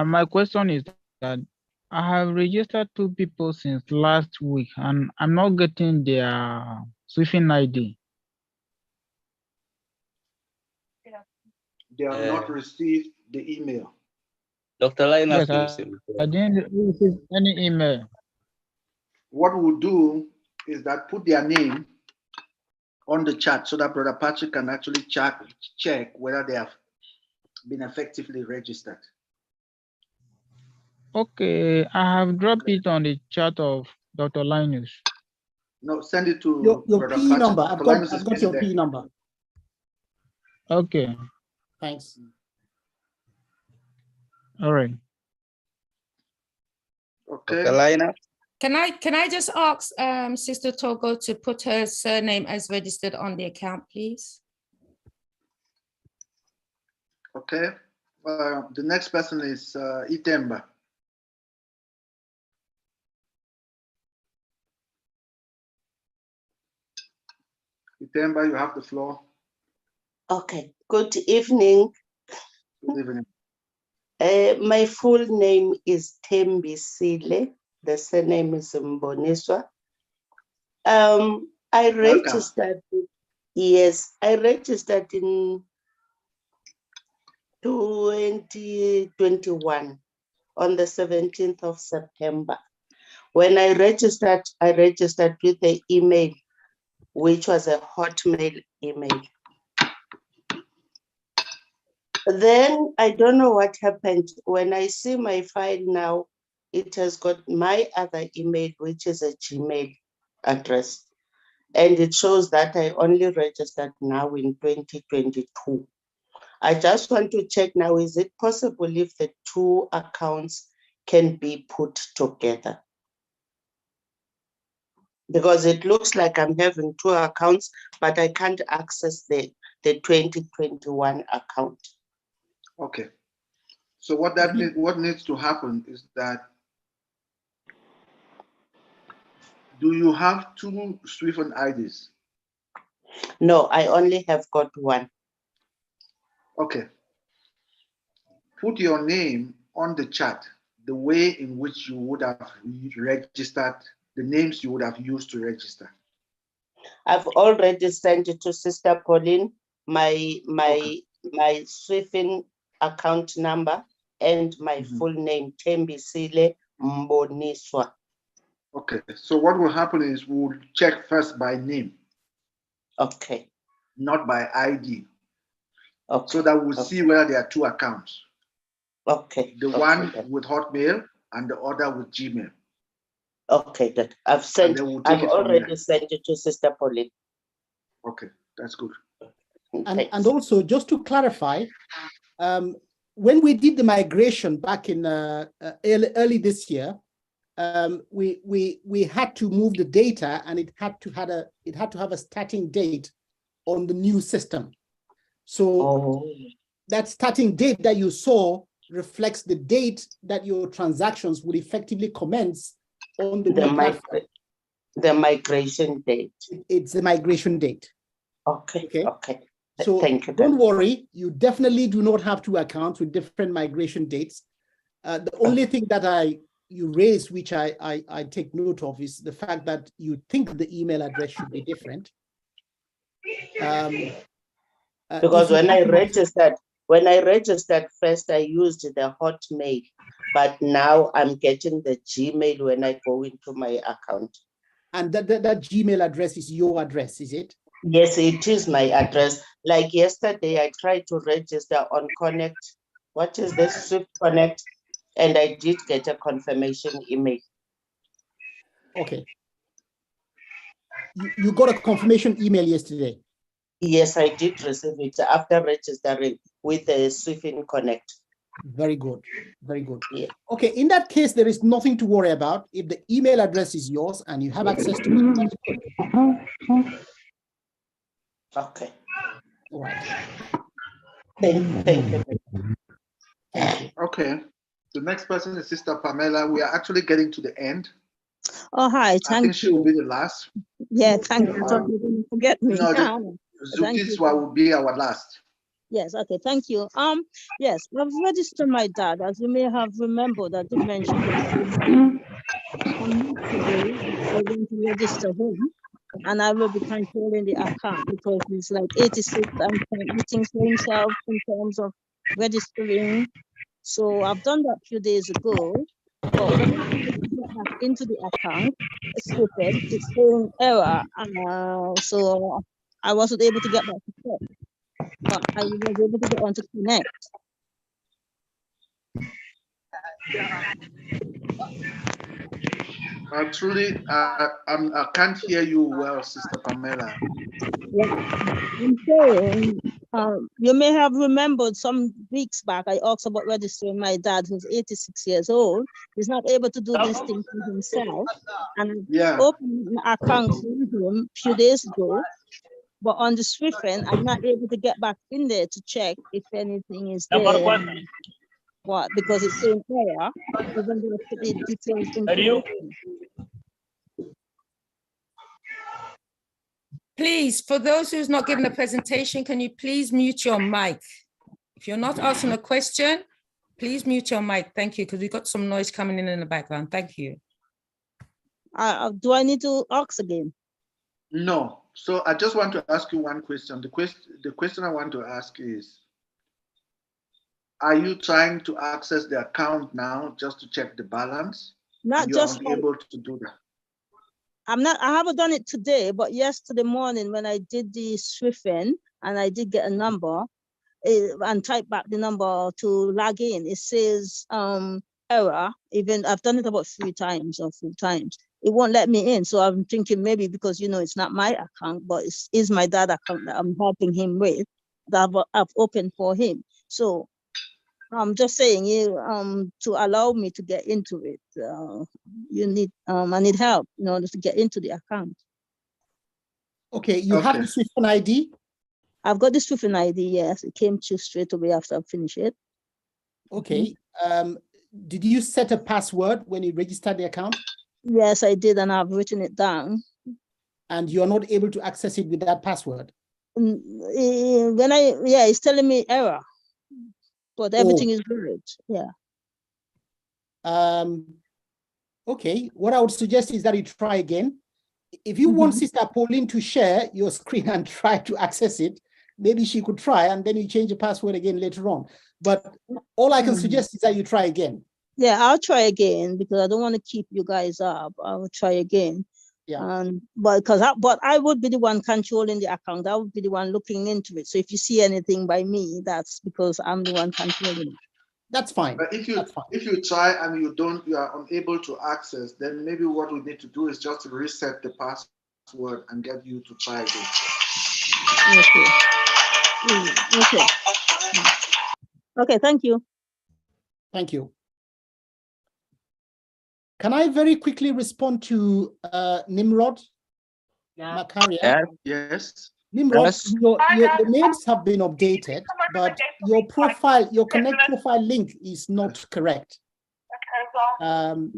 My question is that I have registered 2 people since last week and I'm not getting their Swifting ID. They have not received the email. Dr. Linus, yes, I didn't receive any email. What we'll do is that put their name on the chat so that Brother Patrick can actually check whether they have been effectively registered. Okay, I have dropped it on the chat of Dr. Linus. No, send it to your Brother PE Patrick. number. I've got your PE number. Okay. Thanks. All right. Okay. Dr. Linus? Can I just ask Sister Togo to put her surname as registered on the account, please? Okay. The next person is Itemba. Itemba, you have the floor. Okay, good evening. Good evening. My full name is Tembi Sile. The surname is Mboniswa. I registered, yes, I registered in 2021 on the 17th of September. When I registered with the email, which was a Hotmail email. Then I don't know what happened. When I see my file now, it has got my other email, which is a Gmail address. And it shows that I only registered now in 2022. I just want to check now, is it possible if the two accounts can be put together? Because it looks like I'm having two accounts, but I can't access the 2021 account. Okay. So what needs to happen is that, do you have two Swift IDs? No, I only have got one. Okay. Put your name on the chat, the way in which you would have registered, the names you would have used to register. I've already sent it to Sister Pauline, my Swift account number and my full name, Tembisile Mboniswa. Okay, so what will happen is we'll check first by name. Okay. Not by ID. Okay. So that we'll see whether there are two accounts. Okay. The one with Hotmail and the other with Gmail. Okay, that I've sent. I've already sent it to Sister Pauline. Okay, that's good. And also, just to clarify, when we did the migration back in early this year, we had to move the data, and it had to have a starting date on the new system. So that starting date that you saw reflects the date that your transactions would effectively commence on the migration date. It's the migration date. Okay. Okay. So thank you. Don't worry, you definitely do not have two accounts with different migration dates. The only thing that you raise, which I take note of, is the fact that you think the email address should be different. Because when I registered first, I used the Hotmail, but now I'm getting the Gmail when I go into my account. And that Gmail address is your address, is it? Yes, it is my address. Like yesterday, I tried to register on Connect. What is this? Swift Connect. And I did get a confirmation email. Okay. You got a confirmation email yesterday? Yes, I did receive it after registering with the Swift Connect. Very good. Very good. Yeah. Okay, in that case, there is nothing to worry about. If the email address is yours and you have access to it, that's good. Okay. All right. Thank you. Okay. The next person is Sister Pamela. We are actually getting to the end. Oh, hi. Thank you. I think she will be the last. Yeah, thank you. So you didn't forget me. No, Zukiswa will be our last. Yes, okay, thank you. Yes, I've registered my dad. As you may have remembered, I did mention that I'm going to register him, and I will be controlling the account because it's like 86 meetings for himself in terms of registering. So I've done that a few days ago, but when I get back into the account, it's showing error, so I wasn't able to get back to check. But I was able to get on to Connect. Truly, I can't hear you well, Sister Pamela. Yeah, I'm saying You may have remembered some weeks back, I asked about registering my dad, who's 86 years old. He's not able to do these things for himself. And I opened an account for him a few days ago. But on the Swift-end, I'm not able to get back in there to check if anything is there. What? Because it's saying error, even though I put the details information. Please, for those who's not given a presentation, can you please mute your mic? If you're not asking a question, please mute your mic. Thank you, because we've got some noise coming in the background. Thank you. Do I need to ask again? No. So I just want to ask you one question. The question I want to ask is, are you trying to access the account now just to check the balance? Not and just you're unable to do that. I haven't done it today, but yesterday morning when I did the Swift-end and I did get a number and type back the number to log in, it says error. Even I've done it about 3 times or 4 times. It won't let me in. So I'm thinking maybe because, you know, it's not my account, but it is my dad's account that I'm helping him with, that I've opened for him. So I'm just saying, to allow me to get into it, you need, I need help in order to get into the account. Okay, you have the Swift-end ID? I've got the Swift-end ID, yes. It came to straight away after I finished it. Okay. Did you set a password when you registered the account? Yes, I did, and I've written it down. And you're not able to access it with that password? It's telling me error. But everything is good, yeah. Okay, what I would suggest is that you try again. If you want Sister Pauline to share your screen and try to access it, maybe she could try and then you change the password again later on. But all I can suggest is that you try again. Yeah, I'll try again because I don't want to keep you guys up. I will try again. Yeah. But I would be the one controlling the account. I would be the one looking into it. So if you see anything by me, that's because I'm the one controlling it. That's fine. But if you try and you are unable to access, then maybe what we need to do is just reset the password and get you to try it. Okay. Okay, thank you. Thank you. Can I very quickly respond to Nimrod? Macaria? Yes. Nimrod, Yes. The names have been updated, but your profile, your Connect profile link is not correct. The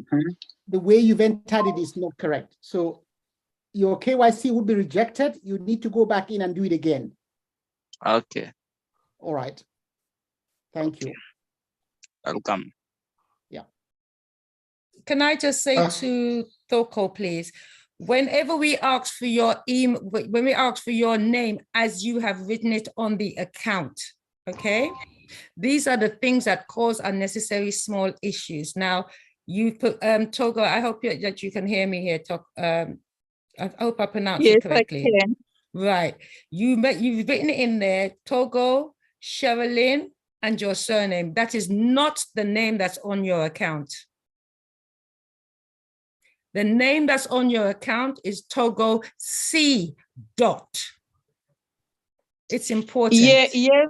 way you've entered it is not correct. So your KYC would be rejected. You need to go back in and do it again. Okay. All right. Thank you. Welcome. Yeah. Can I just say to Thoko, please, whenever we ask for your email, when we ask for your name as you have written it on the account, okay? These are the things that cause unnecessary small issues. Now, you put, Togo, I hope that you can hear me here, I hope I pronounced it correctly. Yes, I can. Right. You've written it in there, Togo, Sherilyn, and your surname. That is not the name that's on your account. The name that's on your account is Togo C. It's important. Yeah,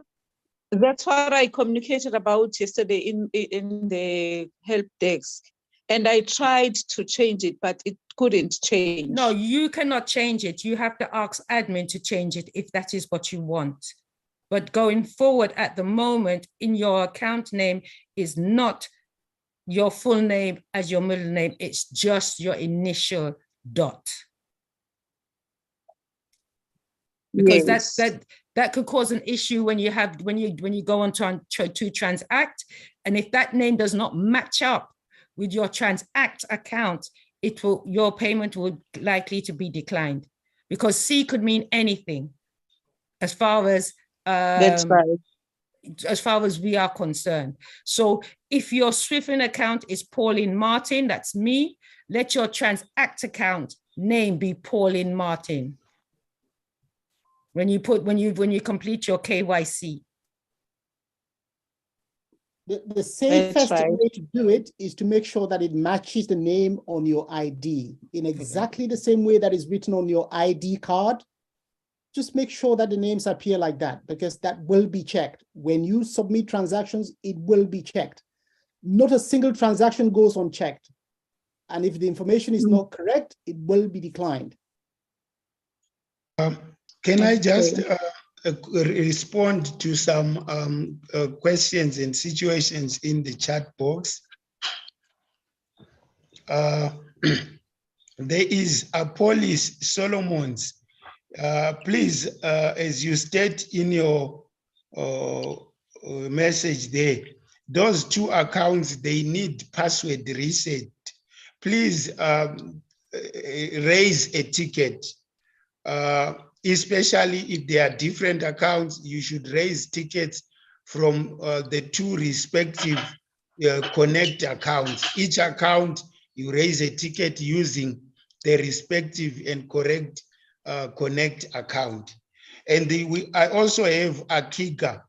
that's what I communicated about yesterday in the help desk. And I tried to change it, but it couldn't change. No, you cannot change it. You have to ask admin to change it if that is what you want. But going forward at the moment, in your account name is not your full name as your middle name. It's just your initial dot. Because yes. that could cause an issue when you go on to transact, and if that name does not match up with your transact account, your payment will likely to be declined, because C could mean anything as far as That's right. as far as we are concerned. So if your Swift-end account is Pauline Martin, that's me, let your transact account name be Pauline Martin when you complete your KYC. The safest way to do it is to make sure that it matches the name on your ID in exactly the same way that is written on your ID card. just make sure that the names appear like that, because that will be checked. When you submit transactions, it will be checked. Not a single transaction goes unchecked. And if the information is not correct, it will be declined. Can I just respond to some questions and situations in the chat box? There is a police Solomons. Please, as you state in your message there, those two accounts, they need password reset. Please raise a ticket. Especially if they are different accounts, you should raise tickets from the two respective connect accounts. Each account, you raise a ticket using the respective and correct connect account. And I also have Akiga.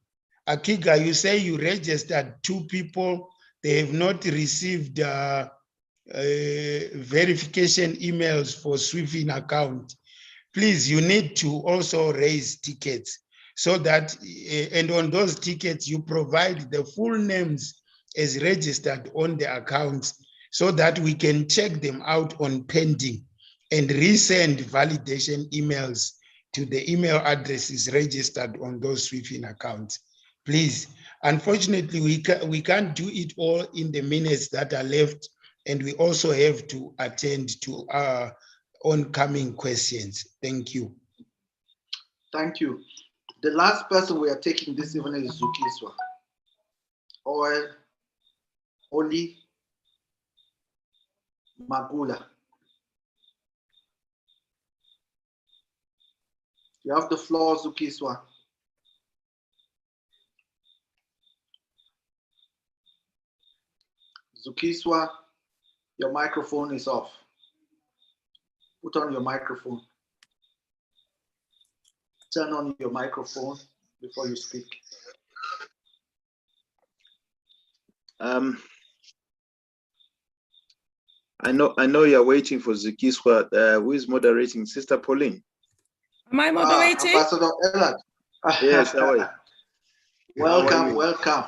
Akiga, you say you registered 2 people, they have not received verification emails for Swifting account. Please, you need to also raise tickets so that, and on those tickets, you provide the full names as registered on the accounts so that we can check them out on pending and resend validation emails to the email addresses registered on those Swifting accounts. Please, unfortunately, we can't do it all in the minutes that are left, and we also have to attend to oncoming questions. Thank you. Thank you. The last person we are taking this evening is Zukiswa. Or Oli Magula. You have the floor, Zukiswa. Zukiswa, your microphone is off. Put on your microphone. Turn on your microphone before you speak. I know you're waiting for Zukiswa. Who is moderating? Sister Pauline. Am I moderating? Ambassador Ellard. Yes, how are you? Welcome, welcome.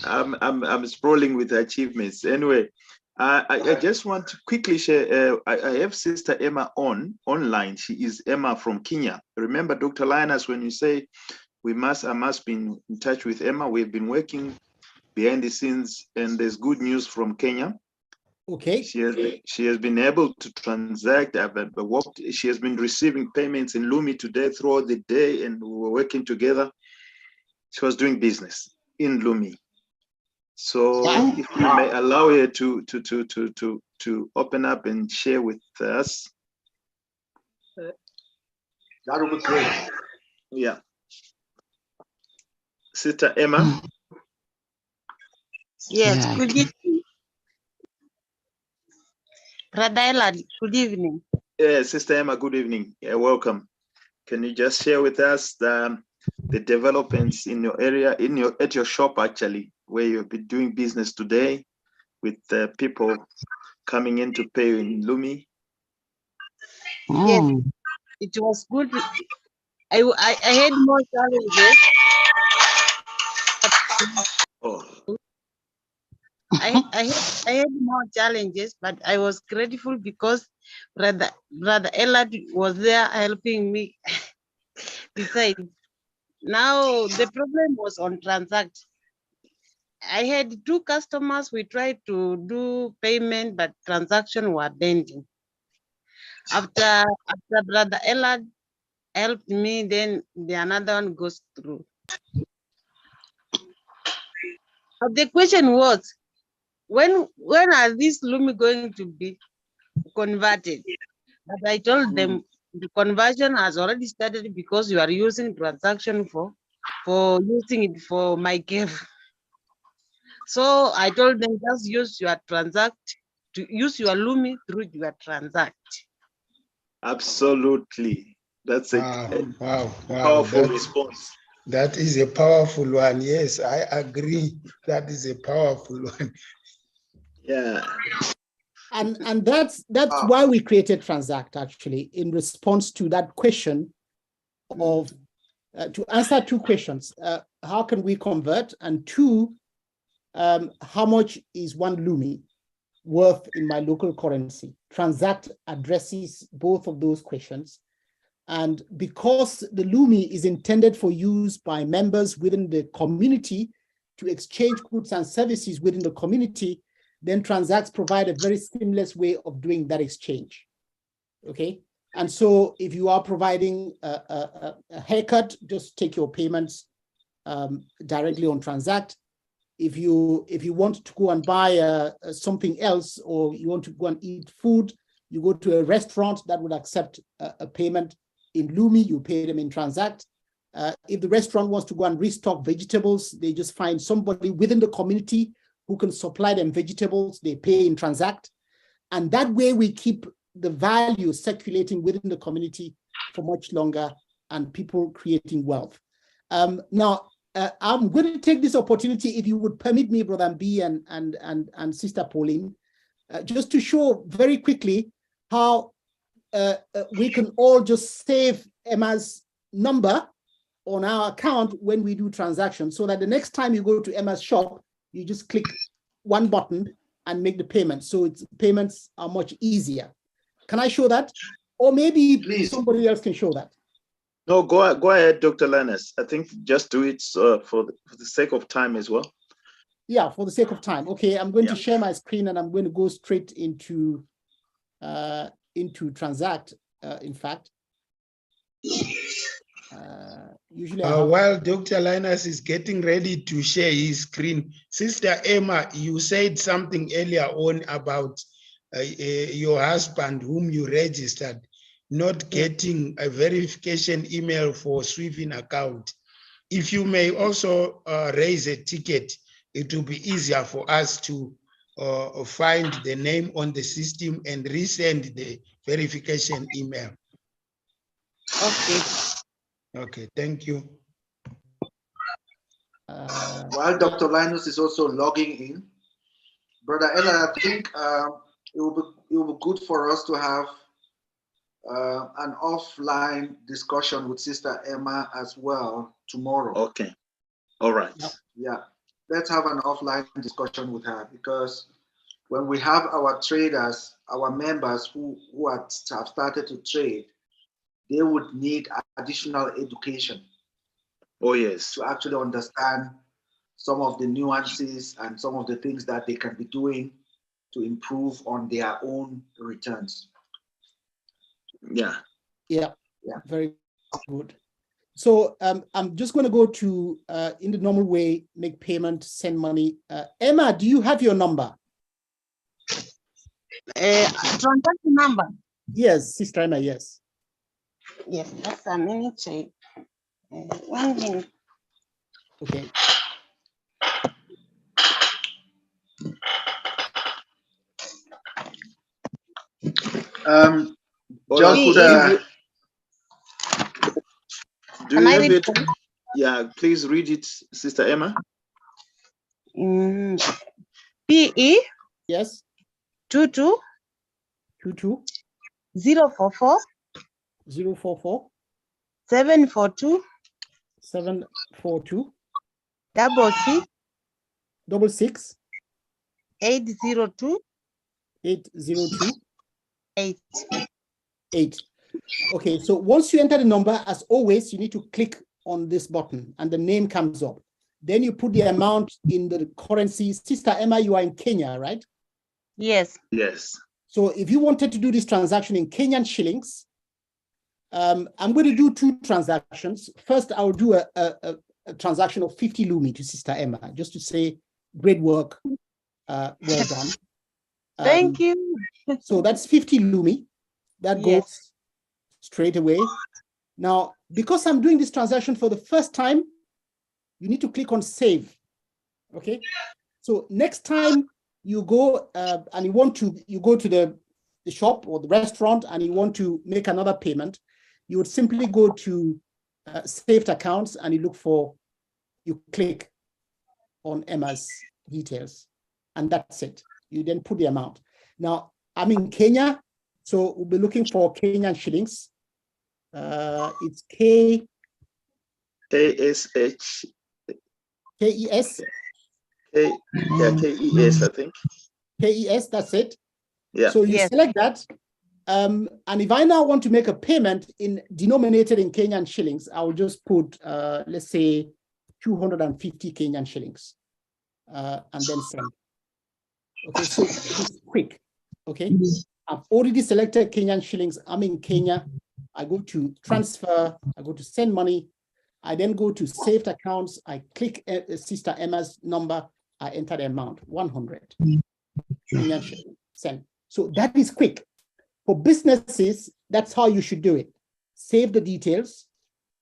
I'm sprawling with achievements. Anyway, I just want to quickly share. I have Sister Emma online. She is Emma from Kenya. Remember, Dr. Linus, when you say I must be in touch with Emma. We've been working behind the scenes, and there's good news from Kenya. Okay. She has been able to transact. She has been receiving payments in Lumi today throughout the day, and we were working together. She was doing business in Lumi. So if you may allow her to open up and share with us. That would be great. Yeah. Sister Emma. Yes, good evening. Brother Ellard, good evening. Yeah, Sister Emma, good evening. Yeah, welcome. Can you just share with us the developments in your area, at your shop actually, where you've been doing business today with people coming in to pay in Lumi? Yes, it was good. I had more challenges. Oh. I had more challenges, but I was grateful because Brother Ellard was there helping me. Besides, now the problem was on transact. I had 2 customers. We tried to do payment, but transaction were pending. After Brother Ellard helped me, then the another one goes through. The question was, when are these Lumi going to be converted? But I told them the conversion has already started because you are using transaction for using it for my cave. So I told them just use your use your Lumi through your transact. Absolutely. That's a powerful response. That is a powerful one. Yes, I agree. That is a powerful one. Yeah. And that's why we created Transact, actually, in response to that question of, to answer two questions. How can we convert? And two, how much is one Lumi worth in my local currency? Transact addresses both of those questions. And because the Lumi is intended for use by members within the community to exchange goods and services within the community, then Transacts provide a very seamless way of doing that exchange. Okay. And so if you are providing a haircut, just take your payments directly on Transact. If you want to go and buy something else, or you want to go and eat food, you go to a restaurant that would accept a payment in Lumi, you pay them in Transact. If the restaurant wants to go and restock vegetables, they just find somebody within the community who can supply them vegetables, they pay in Transact. And that way we keep the value circulating within the community for much longer and people creating wealth. Now, I'm going to take this opportunity, if you would permit me, Brother B and Sister Pauline, just to show very quickly how we can all just save Emma's number on our account when we do transactions, so that the next time you go to Emma's shop, you just click one button and make the payment. So payments are much easier. Can I show that? Or maybe please, somebody else can show that. No, go ahead, Dr. Linus. I think just do it for the sake of time as well. Yeah, for the sake of time. Okay, I'm going to share my screen and I'm going to go straight into Transact, in fact. Usually while Dr. Linus is getting ready to share his screen, Sister Emma, you said something earlier on about your husband whom you registered not getting a verification email for Swift account. If you may also raise a ticket, it will be easier for us to find the name on the system and resend the verification email. Okay. Okay, thank you. While Dr. Linus is also logging in, Brother Ella, I think it will be good for us to have an offline discussion with Sister Emma as well tomorrow. Okay. All right. Yeah. Let's have an offline discussion with her, because when we have our traders, our members who have started to trade, they would need additional education. Oh, yes. To actually understand some of the nuances and some of the things that they can be doing to improve on their own returns. Yeah. Yeah. Very good. So I'm just going to go to, in the normal way, make payment, send money. Emma, do you have your number? Transaction number? Yes, Sister Emma, yes. Yes, that's a minute. 1 minute. Okay. Just do you have it? It? Yeah, please read it, Sister Emma. PE. Yes. 22 044 044 742 66 802 8. Okay, so once you enter the number, as always, you need to click on this button and the name comes up. Then you put the amount in the currency. Sister Emma, you are in Kenya, right? Yes. Yes. So if you wanted to do this transaction in Kenyan shillings, I'm going to do two transactions. First, I'll do a transaction of 50 Lumi to Sister Emma, just to say, great work, well done. Thank you. So that's 50 Lumi. That goes straight away. Now, because I'm doing this transaction for the first time, you need to click on save. Okay. So next time you go and you go to the shop or the restaurant and you want to make another payment, you would simply go to saved accounts and you click on Emma's details, and that's it. You then put the amount. Now, I'm in Kenya, so we'll be looking for Kenyan shillings. It's K. KSH. KES. KES, I think. KES, that's it. Yeah. So you select that. And if I now want to make a payment denominated in Kenyan shillings, I will just put, let's say, 250 Kenyan shillings, and then send. Okay, so it's quick. Okay, I've already selected Kenyan shillings. I'm in Kenya. I go to transfer. I go to send money. I then go to saved accounts. I click Sister Emma's number. I enter the amount, 100 Kenyan shillings. Send. So that is quick. For businesses, that's how you should do it. Save the details,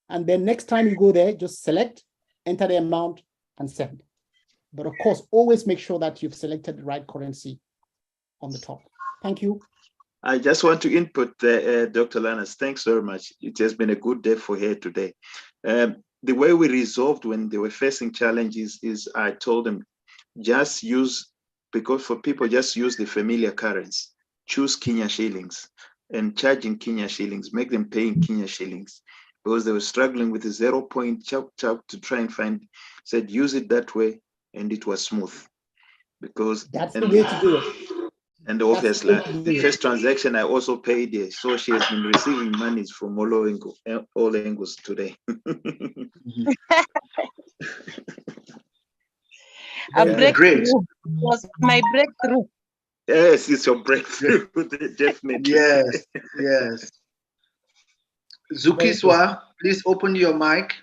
and then next time you go there, just select, enter the amount, and send. But of course, always make sure that you've selected the right currency on the top. Thank you. I just want to input Dr. Lanas. Thanks very much. It has been a good day for her today. The way we resolved when they were facing challenges is I told them, just use, because for people, just use the familiar currency. Choose Kenya shillings and charge in Kenya shillings, make them pay in Kenya shillings, because they were struggling with the 0 point chop to try and find, said use it that way, and it was smooth. Because that's the way to do it. And obviously the first transaction I also paid her, so she has been receiving monies from all angles today. Great. Was my breakthrough. Yes, it's your breakthrough, definitely. Yes, yes. Zukiswa, please open your mic.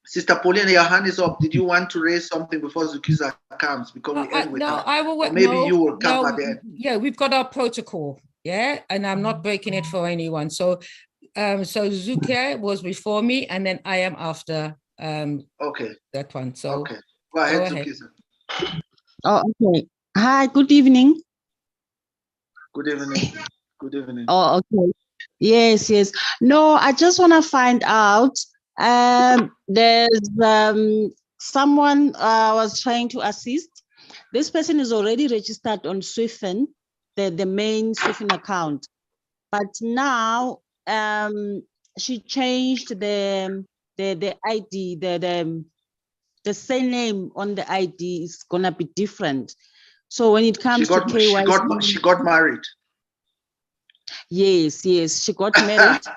Sister Pauline, your hand is up. Did you want to raise something before Zukiswa comes? Because we end with her. I will wait. Or maybe you will come at the end. Yeah, we've got our protocol. Yeah, and I'm not breaking it for anyone. So, so Zuke was before me, and then I am after. Okay. That one. So okay, go ahead, Zukiswa. Oh, okay. Hi. Good evening. Good evening. Good evening. Oh, okay. Yes, yes. No, I just want to find out. There's someone was trying to assist. This person is already registered on Swiffen, the main Swiffen account, but now she changed the ID, the surname on the ID is gonna be different. So when it comes to KYC, she got married. Yes, yes, she got married. She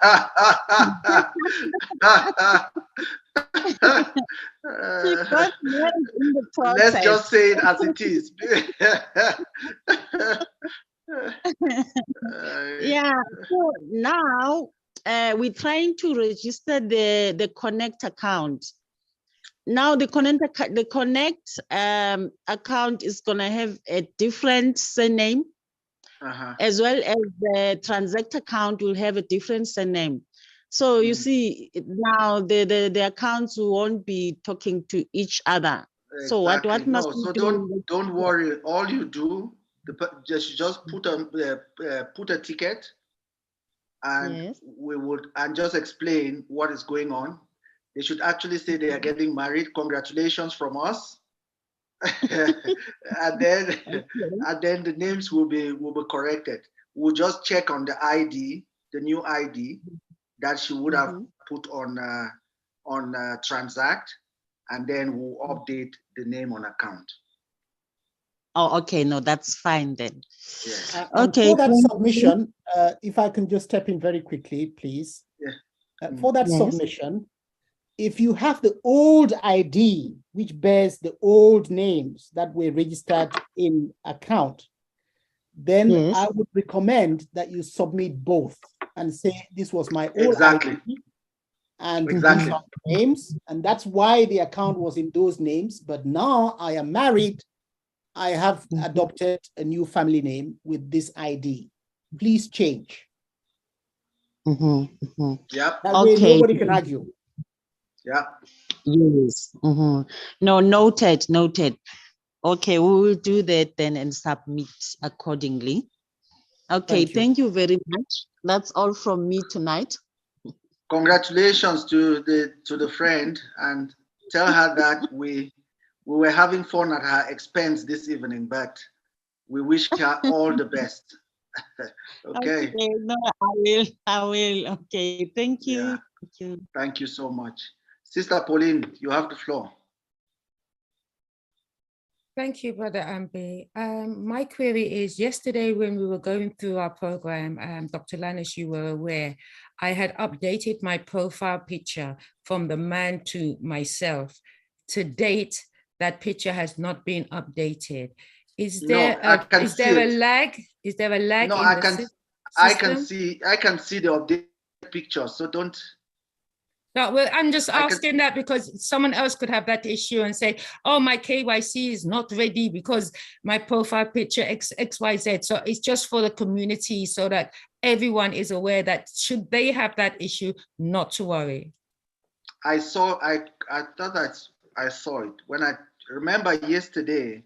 got married in the process. Let's just say it as it is. Yeah, so now we're trying to register the Connect account. Now the Connect account is gonna have a different surname. As well as the Transact account will have a different surname. So you see now the accounts won't be talking to each other. Exactly. So what must we do? Don't worry. All you do, just put a ticket, and we would just explain what is going on. They should actually say they are getting married. Congratulations from us. and then the names will be corrected. We'll just check on the ID, the new ID that she would have put on Transact, and then we'll update the name on account. Oh, okay. No, that's fine then. Yes. Okay. For that submission, if I can just step in very quickly, please. Yeah. For that submission, if you have the old ID, which bears the old names that were registered in account, then I would recommend that you submit both and say, this was my old ID, and these are the names, and that's why the account was in those names. But now I am married, I have adopted a new family name with this ID. Please change. Yep. That way nobody can argue. Yeah. Yes. No, noted. Okay, we will do that then and submit accordingly. Okay, thank you very much. That's all from me tonight. Congratulations to the friend, and tell her that we were having fun at her expense this evening, but we wish her all the best. Okay. Okay, no, I will. Okay, thank you. Yeah. Thank you. Thank you so much. Sister Pauline, you have the floor. Thank you, Brother Ambi. My query is, yesterday when we were going through our program, Dr. Lannis, you were aware, I had updated my profile picture from the man to myself. To date, that picture has not been updated. Is there is there a lag? Is there a lag No, in I the can system? I can see the updated picture. So don't. No, well, I'm just asking that because someone else could have that issue and say, oh, my KYC is not ready because my profile picture XYZ. So it's just for the community so that everyone is aware that should they have that issue, not to worry. I thought that I saw it. When I remember yesterday,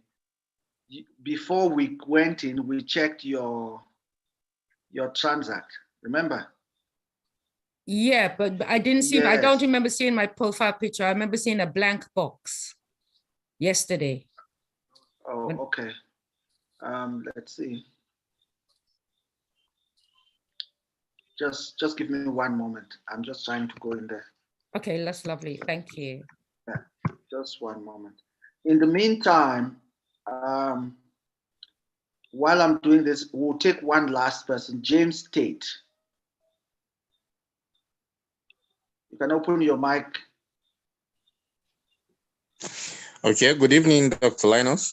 before we went in, we checked your transact. Remember? Yeah, but I didn't see, I Yes. don't remember seeing my profile picture. I remember seeing a blank box yesterday. Oh, okay. Let's see. Just give me one moment. I'm just trying to go in there. Okay, that's lovely. Thank you. Yeah, just one moment. In the meantime, while I'm doing this, we'll take one last person, James Tate. You can open your mic. Okay, good evening, Dr. Linus.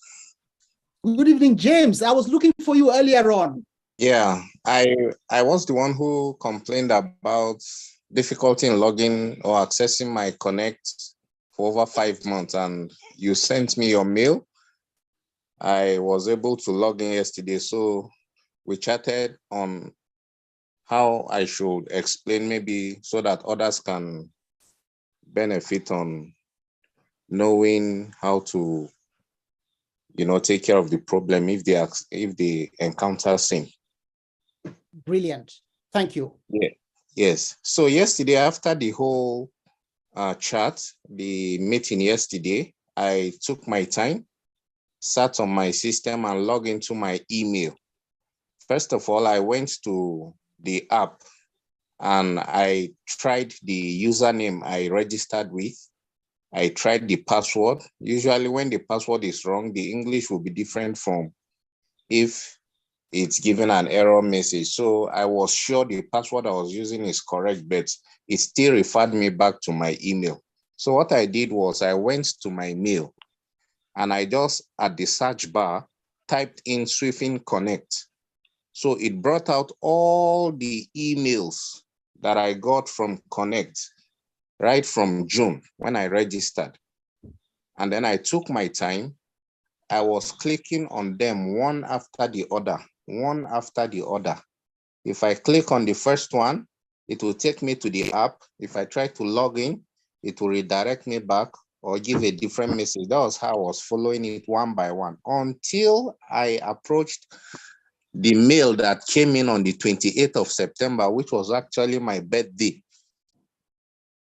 Good evening, James. I was looking for you earlier on. Yeah, I was the one who complained about difficulty in logging or accessing my Connect for over 5 months, and you sent me your mail. I was able to log in yesterday, so we chatted on how I should explain, maybe so that others can benefit on knowing how to, take care of the problem if they encounter same. Brilliant. Thank you. Yeah. Yes. So yesterday, after the whole chat, the meeting yesterday, I took my time, sat on my system and logged into my email. First of all, I went to the app and I tried the username I registered with. I tried the password. Usually when the password is wrong, the English will be different from if it's given an error message. So I was sure the password I was using is correct, but it still referred me back to my email. So what I did was I went to my mail and I just, at the search bar, typed in Swift Connect. So it brought out all the emails that I got from Connect right from June when I registered. And then I took my time. I was clicking on them one after the other. If I click on the first one, it will take me to the app. If I try to log in, it will redirect me back or give a different message. That was how I was following it one by one until I approached the mail that came in on the 28th of September, which was actually my birthday.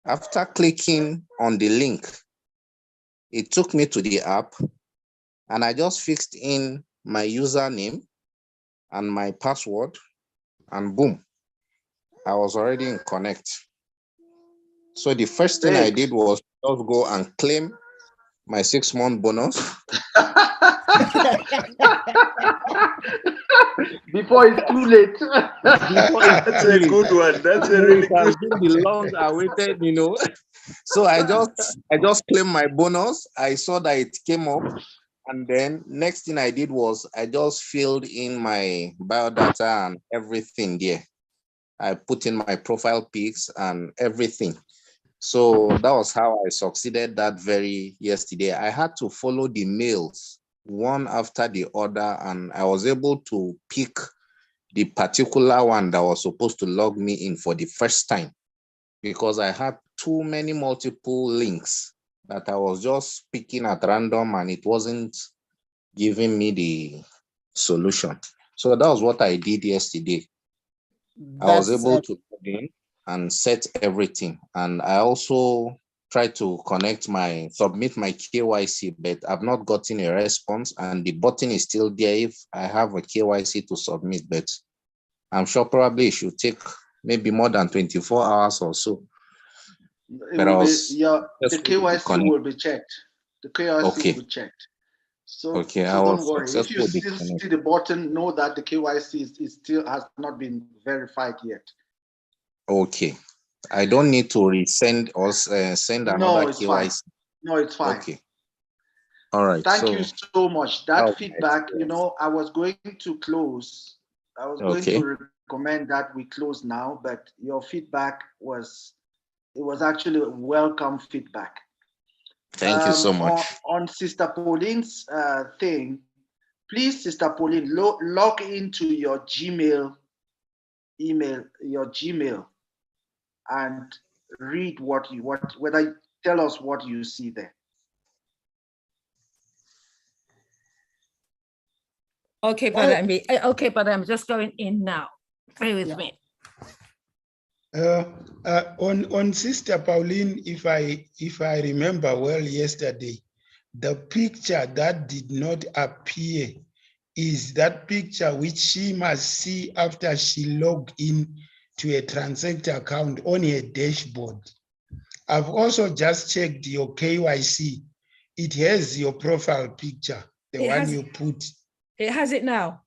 After clicking on the link, it took me to the app and I just fixed in my username and my password, and boom, I was already in Connect. So the first thing I did was just go and claim my 6-month bonus. Before it's too late. That's a good one. That's a really good one. The long awaited, So I just claimed my bonus. I saw that it came up. And then next thing I did was I just filled in my biodata and everything there. I put in my profile pics and everything. So that was how I succeeded that very yesterday. I had to follow the mails one after the other, and I was able to pick the particular one that was supposed to log me in for the first time because I had too many multiple links that I was just picking at random and it wasn't giving me the solution. So that was what I did yesterday. I was able to log in and set everything. And I also tried to submit my KYC, but I've not gotten a response and the button is still there if I have a KYC to submit, but I'm sure probably it should take maybe more than 24 hours or so. It But I will be, was the just KYC will be checked. The KYC okay. will be checked. So, Okay, I so don't was worry. If you successfully still connected. see the button, know that the KYC is still has not been verified yet. Okay, I don't need to resend or send another No, it's fine. KYC. No, it's fine. Okay. All right. Thank you so much. That was my feedback, you know, I was going to close. I was going Okay. to recommend that we close now, but your feedback was actually a welcome feedback. Thank you so much. On Sister Pauline's thing, please, Sister Pauline, log into your Gmail and read whether tell us what you see there. Okay, but I'm just going in now. Bear with me. On Sister Pauline, if I remember well yesterday, the picture that did not appear is that picture which she must see after she logged in to a Transact account on her dashboard. I've also just checked your KYC. It has your profile picture, you put. It has it now.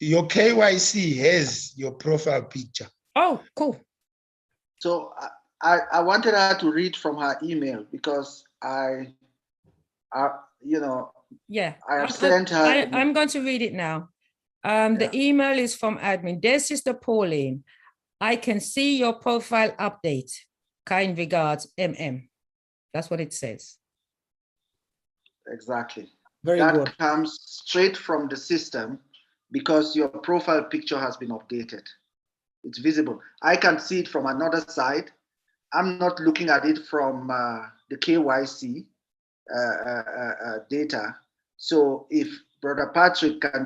Your KYC has your profile picture. Oh, cool. So I wanted her to read from her email because I have sent her. I'm going to read it now. The email is from admin. Dear Sister Pauline, I can see your profile update. Kind regards, MM. That's what it says. Exactly. Very that good. Comes straight from the system because your profile picture has been updated. It's visible. I can see it from another side. I'm not looking at it from the KYC data. So if Brother Patrick can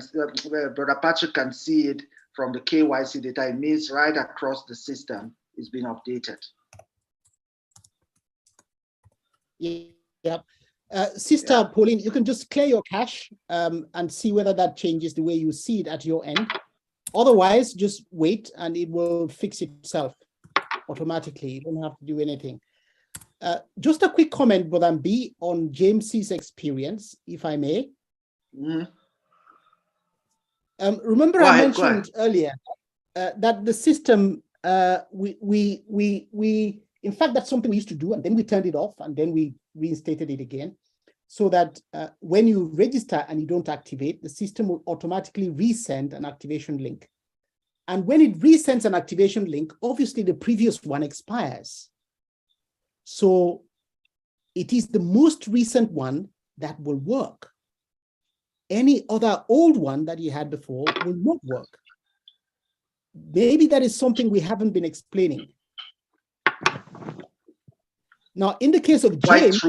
see it from the KYC data, it means right across the system it's been updated. Yeah. Sister Pauline, you can just clear your cache and see whether that changes the way you see it at your end. Otherwise, just wait and it will fix itself automatically. You don't have to do anything. Just a quick comment, Brother B, on James's experience, if I may. Mm-hmm. Remember I mentioned earlier that the system, in fact, that's something we used to do, and then we turned it off, and then we reinstated it again, so that when you register and you don't activate, the system will automatically resend an activation link. And when it resends an activation link, obviously the previous one expires. So it is the most recent one that will work. Any other old one that you had before will not work. Maybe that is something we haven't been explaining. Now, in the case of James,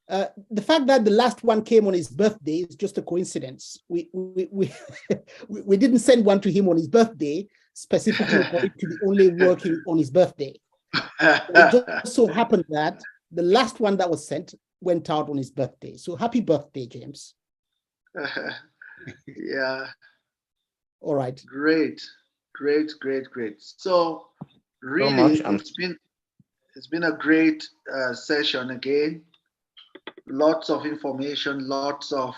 the fact that the last one came on his birthday is just a coincidence. We didn't send one to him on his birthday specifically for it to be only working on his birthday. It just so happened that the last one that was sent went out on his birthday. So happy birthday, James. Yeah. All right. Great. So really, it's been a great session again. Lots of information, lots of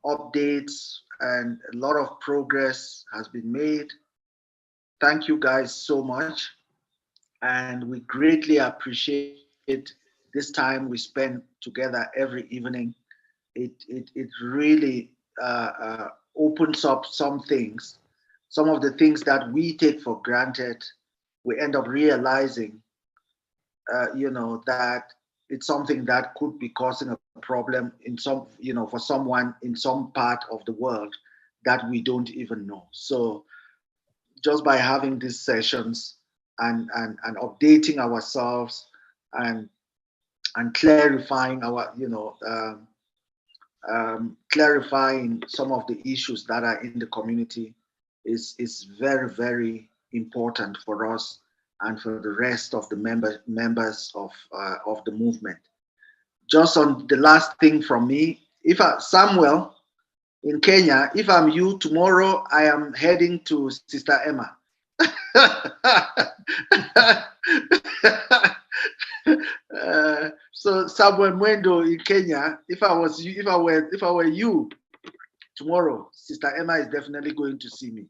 updates, and a lot of progress has been made. Thank you guys so much. And we greatly appreciate this time we spend together every evening. It really opens up some things. Some of the things that we take for granted, we end up realizing, that it's something that could be causing a problem in for someone in some part of the world that we don't even know. So just by having these sessions and updating ourselves and clarifying clarifying some of the issues that are in the community is very, very important for us and for the rest of the members of the movement. Just on the last thing from me, Samuel, in Kenya. If I'm you, tomorrow I am heading to Sister Emma. So somewhere Mwendo in Kenya, if I were you tomorrow, Sister Emma is definitely going to see me.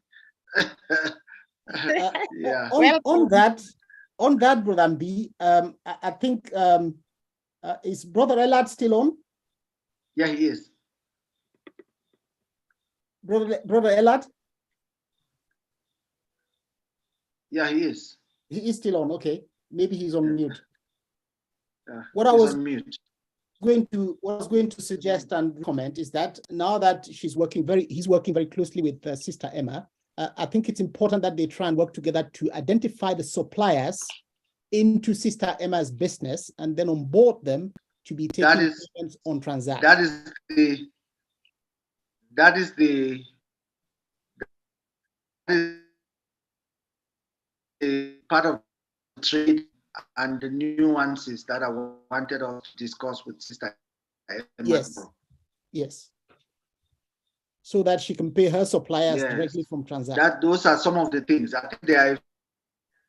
Yeah. On that, Brother Mbi, I think is Brother Elad still on? Yeah, he is. Brother Elad? Yeah, he is. He is still on. Okay, maybe he's on mute. What He's I was on mute. going to suggest and comment is that now that he's working very closely with Sister Emma, I think it's important that they try and work together to identify the suppliers into Sister Emma's business and then onboard them to be taking payments on Transact. That is the part of the trade and the nuances that I wanted us to discuss with Sister Emma. Yes. Yes. So that she can pay her suppliers directly from Transact. Those are some of the things. I think there are a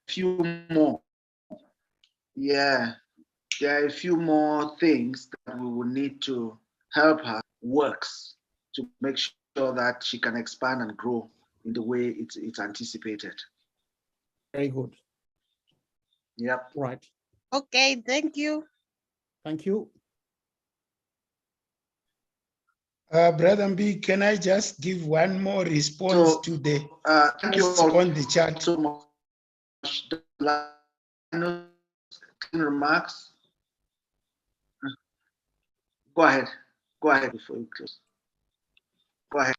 few more. Yeah, there are a few more things that we will need to help her works to make sure that she can expand and grow in the way it's anticipated. Very good. Yep. Right. Okay, thank you. Thank you. Brother Mbi, can I just give one more response to the thank you all on the chat? So much. Remarks. Go ahead before you close. Go ahead.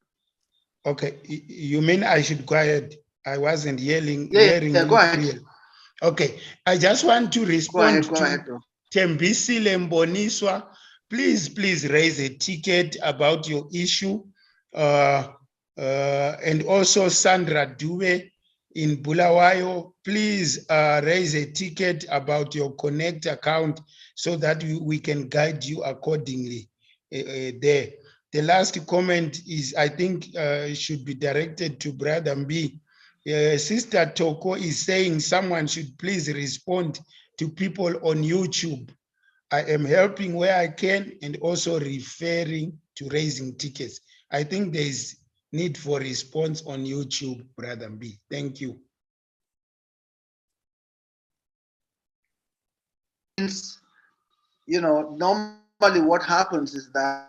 Okay, you mean I should go ahead? I wasn't hearing go ahead. Clearly. Okay, I just want to respond to Tembisile Mboniswa. Please raise a ticket about your issue. And also Sandra Dube in Bulawayo, please raise a ticket about your Connect account so that we can guide you accordingly there. The last comment is, I think, should be directed to Brother Mbi. Sister Toko is saying someone should please respond to people on YouTube. I am helping where I can and also referring to raising tickets. I think there is need for response on YouTube, Brother Mbi. Thank you. You know, normally what happens is that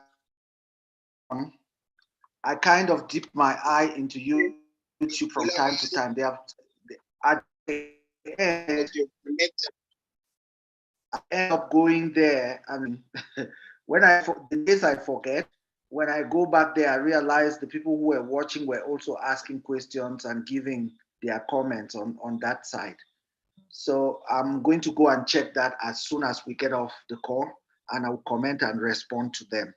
I kind of dip my eye into YouTube from time to time. At the end, I end up going there. I mean, the days I forget, when I go back there, I realize the people who were watching were also asking questions and giving their comments on that side. So I'm going to go and check that as soon as we get off the call, and I'll comment and respond to them.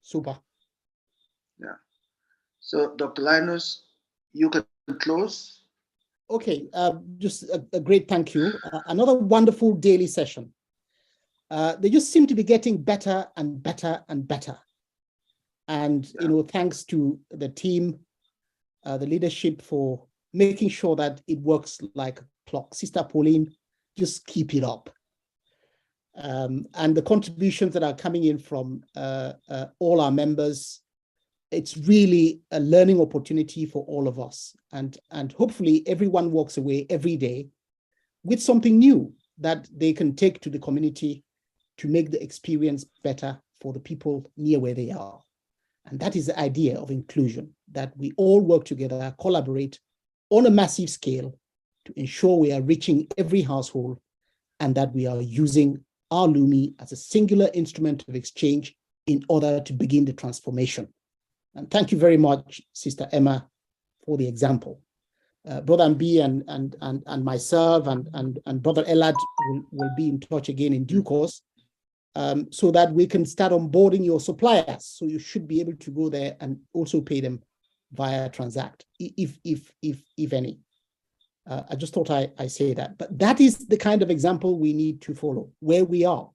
Super. Yeah. So Dr. Linus, you can close. Okay, just a great thank you. Another wonderful daily session. They just seem to be getting better and better and better. And, you know, thanks to the team, the leadership for making sure that it works like a clock. Sister Pauline, just keep it up. And the contributions that are coming in from all our members, it's really a learning opportunity for all of us. And hopefully everyone walks away every day with something new that they can take to the community to make the experience better for the people near where they are. And that is the idea of inclusion, that we all work together, collaborate on a massive scale to ensure we are reaching every household and that we are using our Lumi as a singular instrument of exchange in order to begin the transformation. And thank you very much, Sister Emma, for the example. Brother Mbi and myself and Brother Elad will be in touch again in due course, so that we can start onboarding your suppliers. So you should be able to go there and also pay them via Transact, if any. I just thought I say that. But that is the kind of example we need to follow, where we are.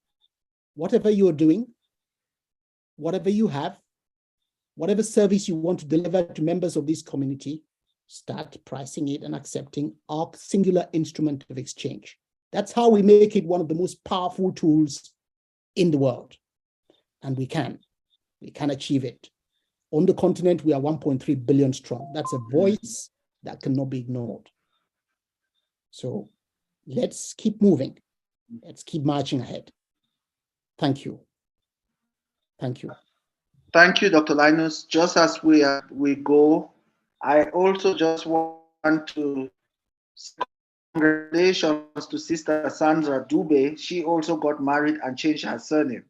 Whatever you're doing, whatever you have, whatever service you want to deliver to members of this community, start pricing it and accepting our singular instrument of exchange. That's how we make it one of the most powerful tools in the world. And we can achieve it. On the continent, we are 1.3 billion strong. That's a voice that cannot be ignored. So let's keep moving. Let's keep marching ahead. Thank you. Thank you. Thank you, Dr. Linus. Just as we go, I also just want to say congratulations to Sister Sandra Dube. She also got married and changed her surname.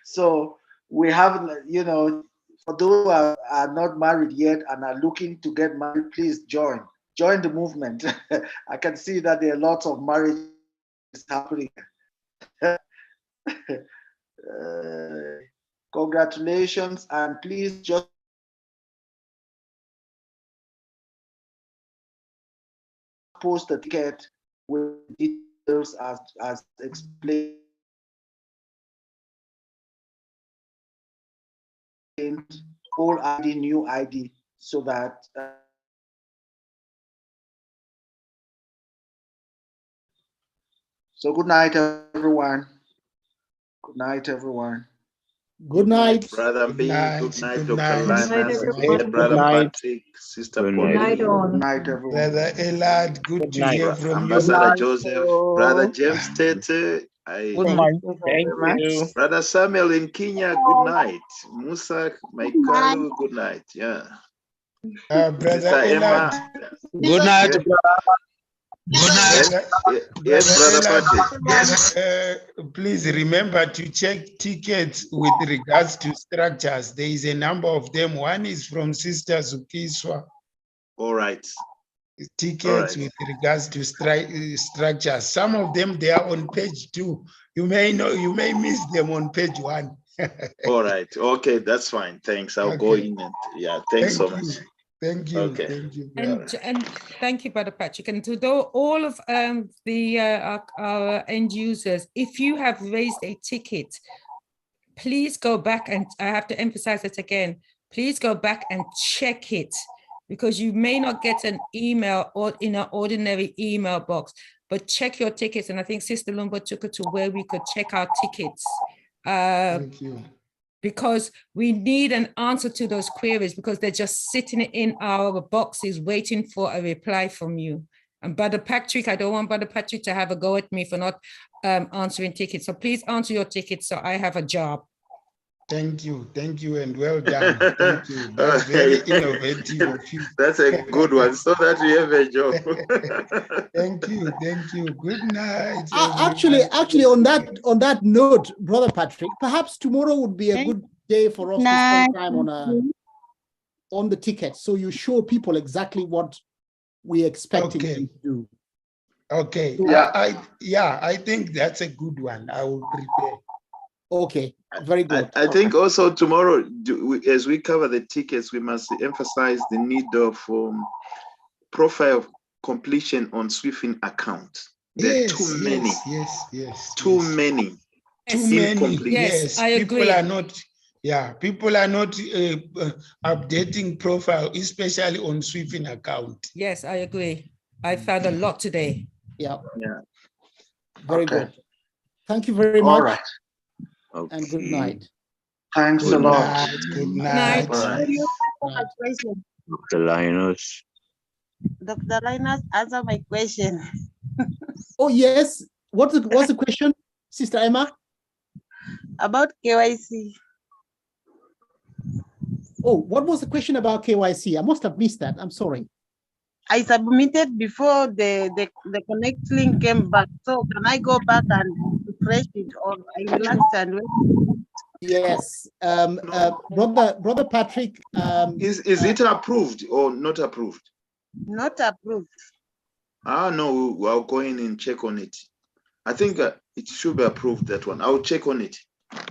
So we have, you know, for those who are not married yet and are looking to get married, please join the movement. I can see that there are lots of marriages happening. Congratulations, and please just post the ticket with details as explained. Old ID, new ID, so that so good night, everyone. Good night, everyone. Good night. Brother B, good night, Good Dr. night. Linus, Brother Patrick, Sister Pauline. Good night, everyone. Brother Elad, good to hear from Ambassador you. Joseph, Brother James Tete. Good night. Thank you. Brother Samuel in Kenya, good night. Musa Maikalu, good night. Yeah. Brother Sister Emma. Elad. Good night, Good night. Yes, Brother Patrick. Please remember to check tickets with regards to structures. There is a number of them. One is from Sister Zukiswa. All right. Tickets with regards to structures. Some of them they are on page 2. You may miss them on page 1. All right. Okay, that's fine. Thanks. I'll go in and thanks so much. Thank you. Okay. Thank you. And thank you, Brother Patrick. And to all of our end users, if you have raised a ticket, please go back, and I have to emphasize it again, please go back and check it, because you may not get an email or in an ordinary email box, but check your tickets. And I think Sister Lumba took it to where we could check our tickets. Thank you. Because we need an answer to those queries, because they're just sitting in our boxes waiting for a reply from you. And Brother Patrick, I don't want Brother Patrick to have a go at me for not answering tickets. So please answer your tickets so I have a job. Thank you, and well done. Thank you. That's very innovative of you. That's a good one, so that we have a job. Thank you. Good night. Actually, on that note, Brother Patrick, perhaps tomorrow would be a good day for us to spend time on the ticket, so you show people exactly what we expecting you to do. Okay. I think that's a good one. I will prepare. Okay, very good. I think also tomorrow, as we cover the tickets, we must emphasize the need of profile completion on Swifting account. There are too many. Yes. Too many. Yes, I agree. People are not updating profile, especially on Swifting account. Yes, I agree. I found a lot today. Yeah. Very good. Thank you very much. All right. Okay. And good night. Thanks a lot. Good night. Dr. Linus. Dr. Linus, answer my question. Oh, yes. What's the question, Sister Emma? About KYC. Oh, what was the question about KYC? I must have missed that. I'm sorry. I submitted before the connect link came back. So can I go back and refresh it, or I relax and wait? Yes. Brother Patrick. Is it approved or not approved? Not approved. No, I'll go in and check on it. I think it should be approved, that one. I'll check on it.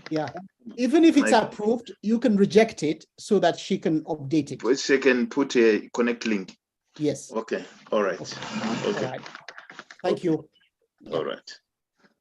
Yeah. Even if it's approved, you can reject it so that she can update it. But she can put a connect link. Yes. Okay. All right. Okay. All right. Thank you. All right.